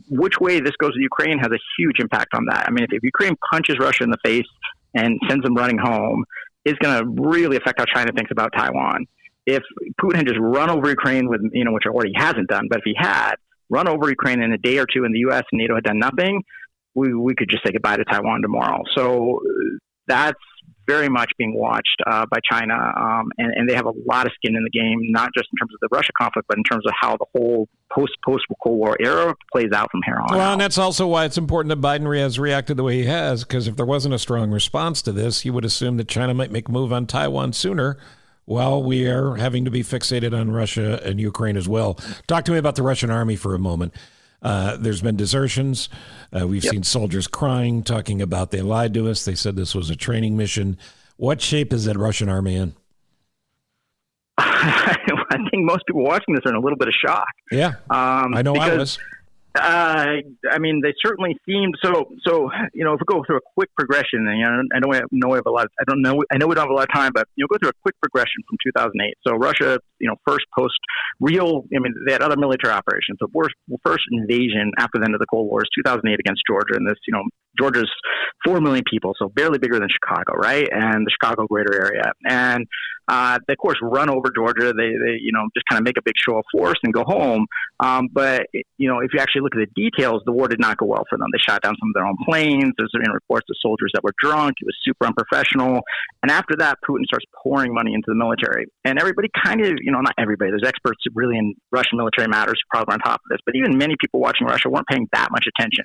which way this goes with Ukraine has a huge impact on that. I mean, if Ukraine punches Russia in the face and sends them running home, it's going to really affect how China thinks about Taiwan. If Putin had just run over Ukraine with, which already hasn't done, but if he had run over Ukraine in a day or two and the U.S. and NATO had done nothing, we could just say goodbye to Taiwan tomorrow. So that's very much being watched by China, and they have a lot of skin in the game, not just in terms of the Russia conflict, but in terms of how the whole post-Cold War era plays out from here on. Well, and that's also why it's important that Biden has reacted the way he has, because if there wasn't a strong response to this, you would assume that China might make a move on Taiwan sooner, while we are having to be fixated on Russia and Ukraine as well. Talk to me about the Russian army for a moment. There's been desertions. We've seen soldiers crying, talking about they lied to us. They said this was a training mission. What shape is that Russian army in? I think most people watching this are in a little bit of shock. Yeah, I know I was. I mean, they certainly seemed so. If we go through a quick progression, and I know we have a lot. I know we don't have a lot of time, but go through a quick progression from 2008. So Russia, first post real. I mean, they had other military operations. The first invasion after the end of the Cold War is 2008 against Georgia, and this, Georgia's 4 million people, so barely bigger than Chicago, right? And the Chicago greater area, and they of course run over Georgia. They just kind of make a big show of force and go home. But if you actually look at the details, the war did not go well for them. They shot down some of their own planes. There's reports of soldiers that were drunk. It was super unprofessional. And after that, Putin starts pouring money into the military. And everybody kind of, not everybody, there's experts really in Russian military matters who probably on top of this. But even many people watching Russia weren't paying that much attention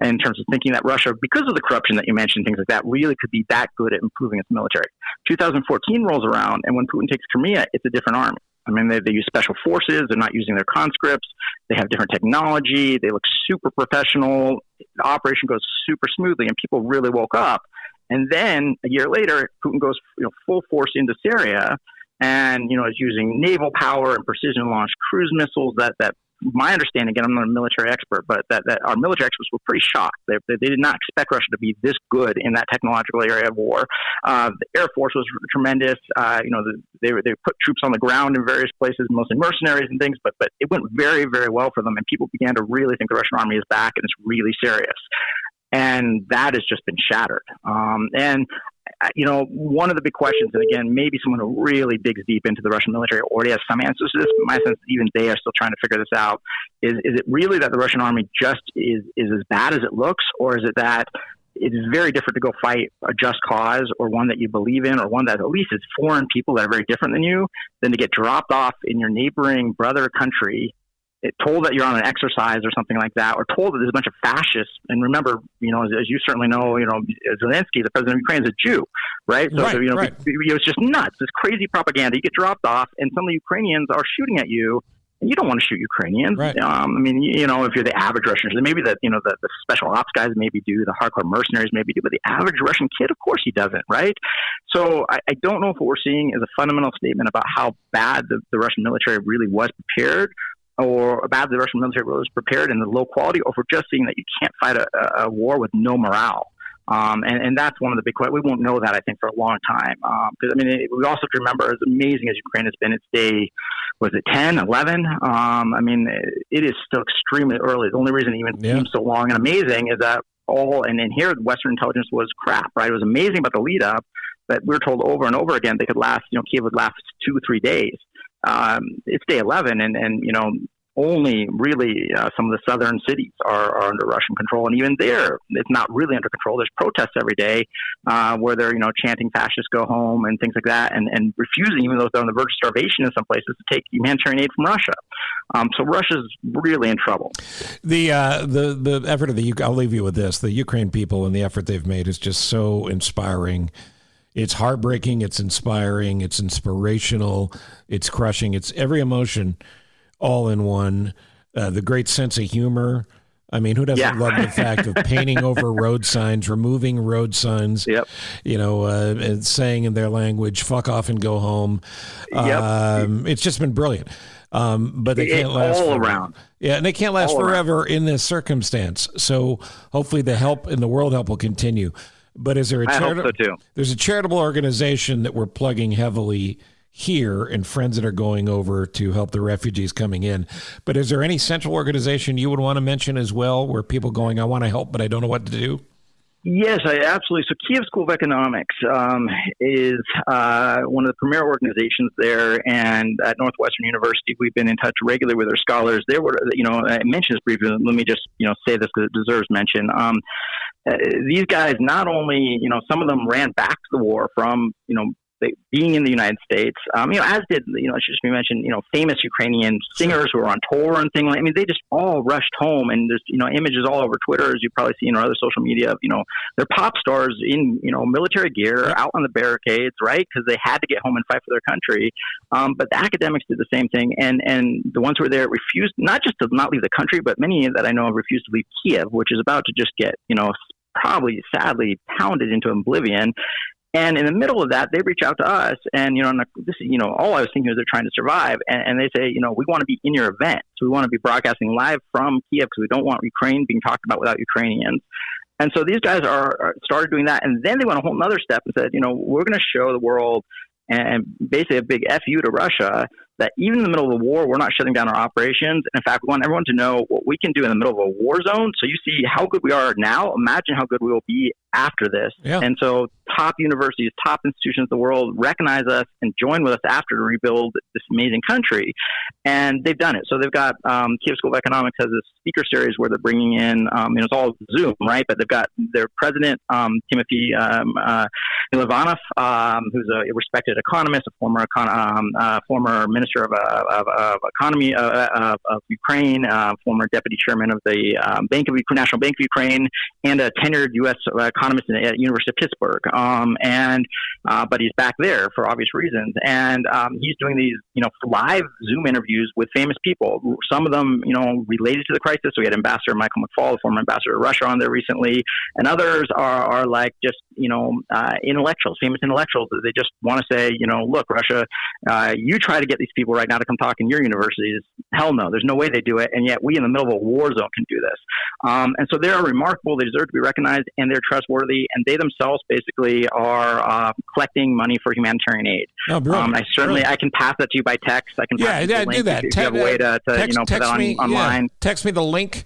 in terms of thinking that Russia, because of the corruption that you mentioned, things like that, really could be that good at improving its military. 2014 rolls around, and when Putin takes Crimea, it's a different army. I mean, they use special forces. They're not using their conscripts. They have different technology. They look super professional. The operation goes super smoothly, and people really woke up. And then a year later, Putin goes full force into Syria, and is using naval power and precision launched cruise missiles. That my understanding, again, I'm not a military expert, but that our military experts were pretty shocked. They did not expect Russia to be this good in that technological area of war. The Air Force was tremendous. They put troops on the ground in various places, mostly mercenaries and things, but it went very, very well for them, and people began to really think the Russian army is back and it's really serious. And that has just been shattered. One of the big questions, and again, maybe someone who really digs deep into the Russian military already has some answers to this, but my sense is even they are still trying to figure this out. Is it really that the Russian army just is as bad as it looks, or is it that it is very different to go fight a just cause, or one that you believe in, or one that at least is foreign people that are very different than you, than to get dropped off in your neighboring brother country, told that you're on an exercise or something like that, or told that there's a bunch of fascists. And remember, as you certainly know, Zelensky, the president of Ukraine, is a Jew, right? So, right. It's just nuts. This crazy propaganda. You get dropped off, and some of the Ukrainians are shooting at you, and you don't want to shoot Ukrainians. Right. If you're the average Russian, maybe the special ops guys maybe do, the hardcore mercenaries maybe do, but the average Russian kid, of course, he doesn't, right? So I don't know if what we're seeing is a fundamental statement about how bad the Russian military really was prepared, or bad the Russian military was prepared and the low quality, or if we're just seeing that you can't fight a war with no morale. And that's one of the big questions. We won't know that, I think, for a long time. Because, we also have to remember, as amazing as Ukraine has been, it's day, was it 10, 11? It is still extremely early. The only reason it even seems so long and amazing is that and here, Western intelligence was crap, right? It was amazing about the lead up, but we were told over and over again they could last, Kiev would last 2 or 3 days. It's day 11, and only really some of the southern cities are under Russian control, and even there, it's not really under control. There's protests every day where they're chanting "fascists go home" and things like that, and refusing, even though they're on the verge of starvation in some places, to take humanitarian aid from Russia. So Russia's really in trouble. The effort of I'll leave you with this: the Ukraine people and the effort they've made is just so inspiring. It's heartbreaking, it's inspiring, it's inspirational, it's crushing, it's every emotion all in one. The great sense of humor, I mean, who doesn't love the fact of painting over road signs, removing road signs, and saying in their language, fuck off and go home. It's just been brilliant. But they can't last all forever. around. Yeah, and they can't last forever in this circumstance. So hopefully the help and the world help will continue. But is there I hope so too. There's a charitable organization that we're plugging heavily here and friends that are going over to help the refugees coming in. But is there any central organization you would want to mention as well where people going, I want to help, but I don't know what to do? Yes, absolutely. So Kiev School of Economics is one of the premier organizations there, and at Northwestern University, we've been in touch regularly with their scholars. They were, I mentioned this briefly. Let me just, say this because it deserves mention. These guys not only, some of them ran back to the war from, being in the United States, as did, it should just be mentioned, famous Ukrainian singers who were on tour and things like, they just all rushed home, and there's, images all over Twitter, as you've probably seen, or other social media of, they're pop stars in, military gear out on the barricades, right? Because they had to get home and fight for their country. But the academics did the same thing. And the ones who were there refused, not just to not leave the country, but many that I know have refused to leave Kiev, which is about to just get, probably sadly pounded into oblivion. And in the middle of that, they reach out to us, and this is all I was thinking was they're trying to survive, and they say, we want to be in your event, so we want to be broadcasting live from Kiev because we don't want Ukraine being talked about without Ukrainians. And so these guys are started doing that, and then they went a whole another step and said, we're going to show the world and basically a big FU to Russia that even in the middle of a war, we're not shutting down our operations. And in fact, we want everyone to know what we can do in the middle of a war zone. So you see how good we are now. Imagine how good we will be after this. Yeah. And so top universities, top institutions of the world recognize us and join with us after to rebuild this amazing country. And they've done it. So they've got Kiev School of Economics has this speaker series where they're bringing in, it's all Zoom, right? But they've got their president, Timothy Milovanov, who's a respected economist, a former minister of economy of Ukraine, former deputy chairman of the National Bank of Ukraine, and a tenured U.S. economist at University of Pittsburgh. But he's back there for obvious reasons, and he's doing these live Zoom interviews with famous people. Some of them related to the crisis. So we had Ambassador Michael McFaul, the former ambassador to Russia, on there recently, and others are like just intellectuals, famous intellectuals. They just want to say, look, Russia, you try to get these people right now to come talk in your universities. Hell no, there's no way they do it. And yet we in the middle of a war zone can do this. And so they're remarkable. They deserve to be recognized, and they're trustworthy. And they themselves basically are collecting money for humanitarian aid. Oh, brilliant. I can pass that to you by text. I can pass do that. If you have a way to put that online. Text me the link,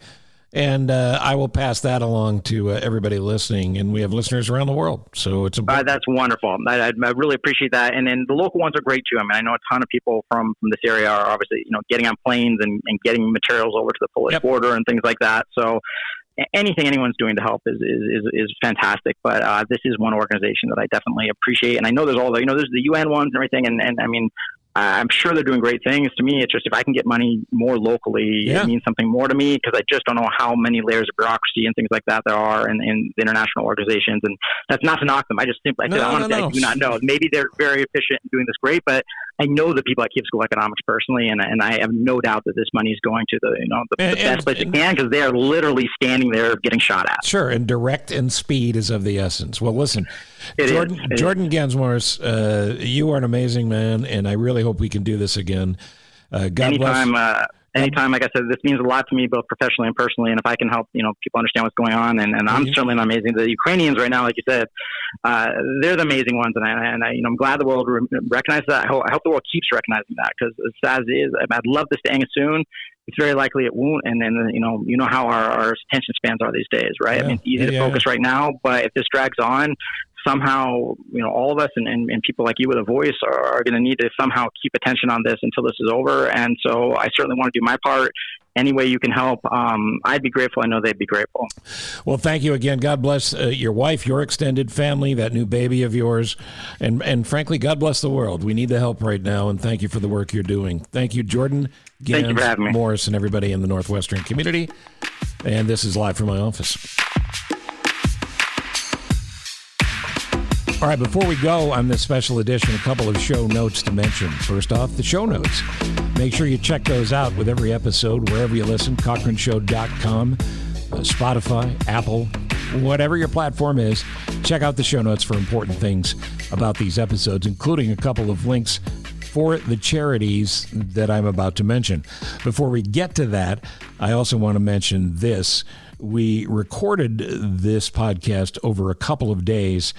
and I will pass that along to everybody listening. And we have listeners around the world, so it's that's wonderful. I really appreciate that. And then the local ones are great too. I know a ton of people from this area are obviously getting on planes and getting materials over to the Polish border and things like that. So anything anyone's doing to help is fantastic. But this is one organization that I definitely appreciate. And I know there's all the there's the UN ones and everything. And I mean, I'm sure they're doing great things. To me, it's just if I can get money more locally, it means something more to me, because I just don't know how many layers of bureaucracy and things like that there are in the international organizations. And that's not to knock them. I just simply, I do not know. Maybe they're very efficient in doing this great, but I know the people at Kiev School of Economics personally, and I have no doubt that this money is going to the best place it can, because they are literally standing there getting shot at. Sure, and direct and speed is of the essence. Well, listen, Jordan Gans-Morse, you are an amazing man, and I really hope we can do this again. God bless. Anytime, like I said, this means a lot to me, both professionally and personally. And if I can help, people understand what's going on, and I'm certainly not amazing. The Ukrainians right now, like you said, they're the amazing ones, and I'm glad the world recognizes that. I hope the world keeps recognizing that, because as sad as it is, I'd love this to end soon. It's very likely it won't, and then how our attention spans are these days, right? Yeah. It's easy to focus right now, but if this drags on, somehow, all of us and people like you with a voice are going to need to somehow keep attention on this until this is over. And so I certainly want to do my part. Any way you can help, I'd be grateful. I know they'd be grateful. Well, thank you again. God bless your wife, your extended family, that new baby of yours. And frankly, God bless the world. We need the help right now. And thank you for the work you're doing. Thank you, Jordan Gans-Morse, and everybody in the Northwestern community. And this is Live from my office. All right, before we go on this special edition, a couple of show notes to mention. First off, the show notes. Make sure you check those out with every episode, wherever you listen, CochranShow.com. Spotify, Apple, whatever your platform is. Check out the show notes for important things about these episodes, including a couple of links for the charities that I'm about to mention. Before we get to that, I also want to mention this. We recorded this podcast over a couple of days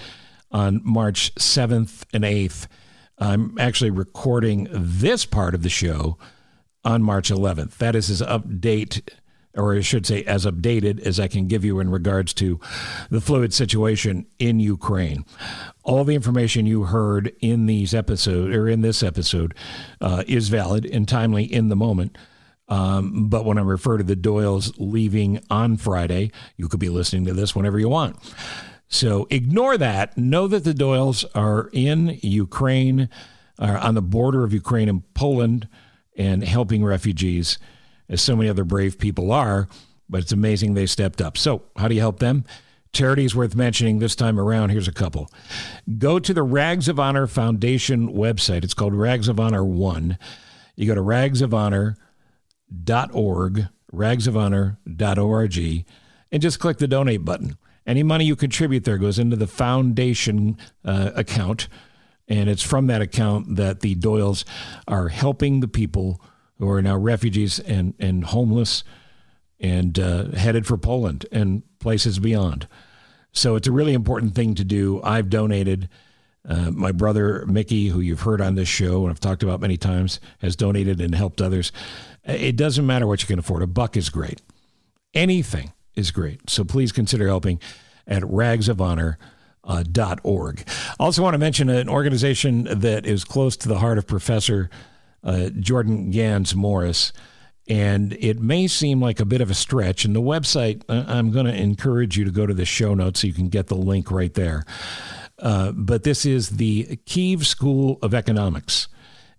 on March 7th and 8th. I'm actually recording this part of the show on March 11th. That is as updated as I can give you in regards to the fluid situation in Ukraine. All the information you heard in this episode is valid and timely in the moment. But when I refer to the Doyles leaving on Friday, you could be listening to this whenever you want. So ignore that. Know that the Doyles are in Ukraine, are on the border of Ukraine and Poland, and helping refugees, as so many other brave people are. But it's amazing they stepped up. So how do you help them? Charities worth mentioning this time around. Here's a couple. Go to the Rags of Honor Foundation website. It's called Rags of Honor 1. You go to ragsofhonor.org, ragsofhonor.org, and just click the donate button. Any money you contribute there goes into the foundation account, and it's from that account that the Doyles are helping the people who are now refugees and homeless and headed for Poland and places beyond. So it's a really important thing to do. I've donated. My brother, Mickey, who you've heard on this show and I've talked about many times, has donated and helped others. It doesn't matter what you can afford. $1 is great. Anything is great. So please consider helping at ragsofhonor.org. I also want to mention an organization that is close to the heart of Professor Jordan Gans-Morse, and it may seem like a bit of a stretch. And the website, I'm going to encourage you to go to the show notes so you can get the link right there. But this is the Kiev School of Economics.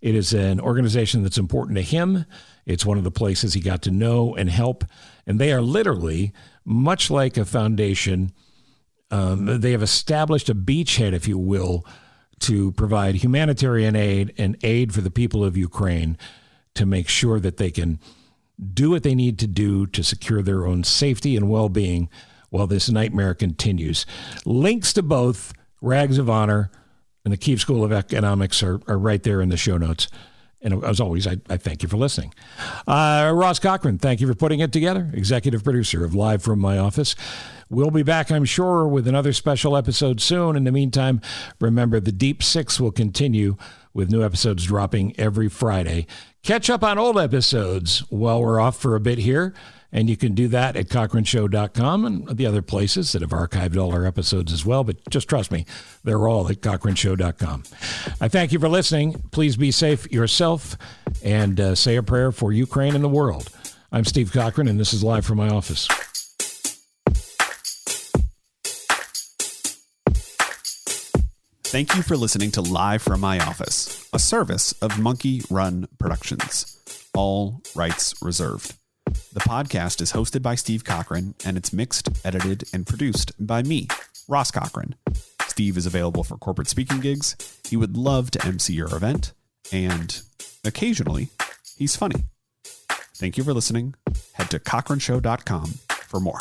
It is an organization that's important to him. It's one of the places he got to know and help. And they are literally, much like a foundation, they have established a beachhead, if you will, to provide humanitarian aid and aid for the people of Ukraine to make sure that they can do what they need to do to secure their own safety and well-being while this nightmare continues. Links to both Rags of Honor and the Kiev School of Economics are right there in the show notes. And as always, I thank you for listening. Ross Cochran, thank you for putting it together. Executive producer of Live from My Office. We'll be back, I'm sure, with another special episode soon. In the meantime, remember, the Deep Six will continue with new episodes dropping every Friday. Catch up on old episodes while we're off for a bit here. And you can do that at CochranShow.com and the other places that have archived all our episodes as well. But just trust me, they're all at CochranShow.com. I thank you for listening. Please be safe yourself and say a prayer for Ukraine and the world. I'm Steve Cochran, and this is Live from My Office. Thank you for listening to Live from My Office, a service of Monkey Run Productions. All rights reserved. The podcast is hosted by Steve Cochran, and it's mixed, edited, and produced by me, Ross Cochran. Steve is available for corporate speaking gigs. He would love to MC your event, and occasionally, he's funny. Thank you for listening. Head to CochranShow.com for more.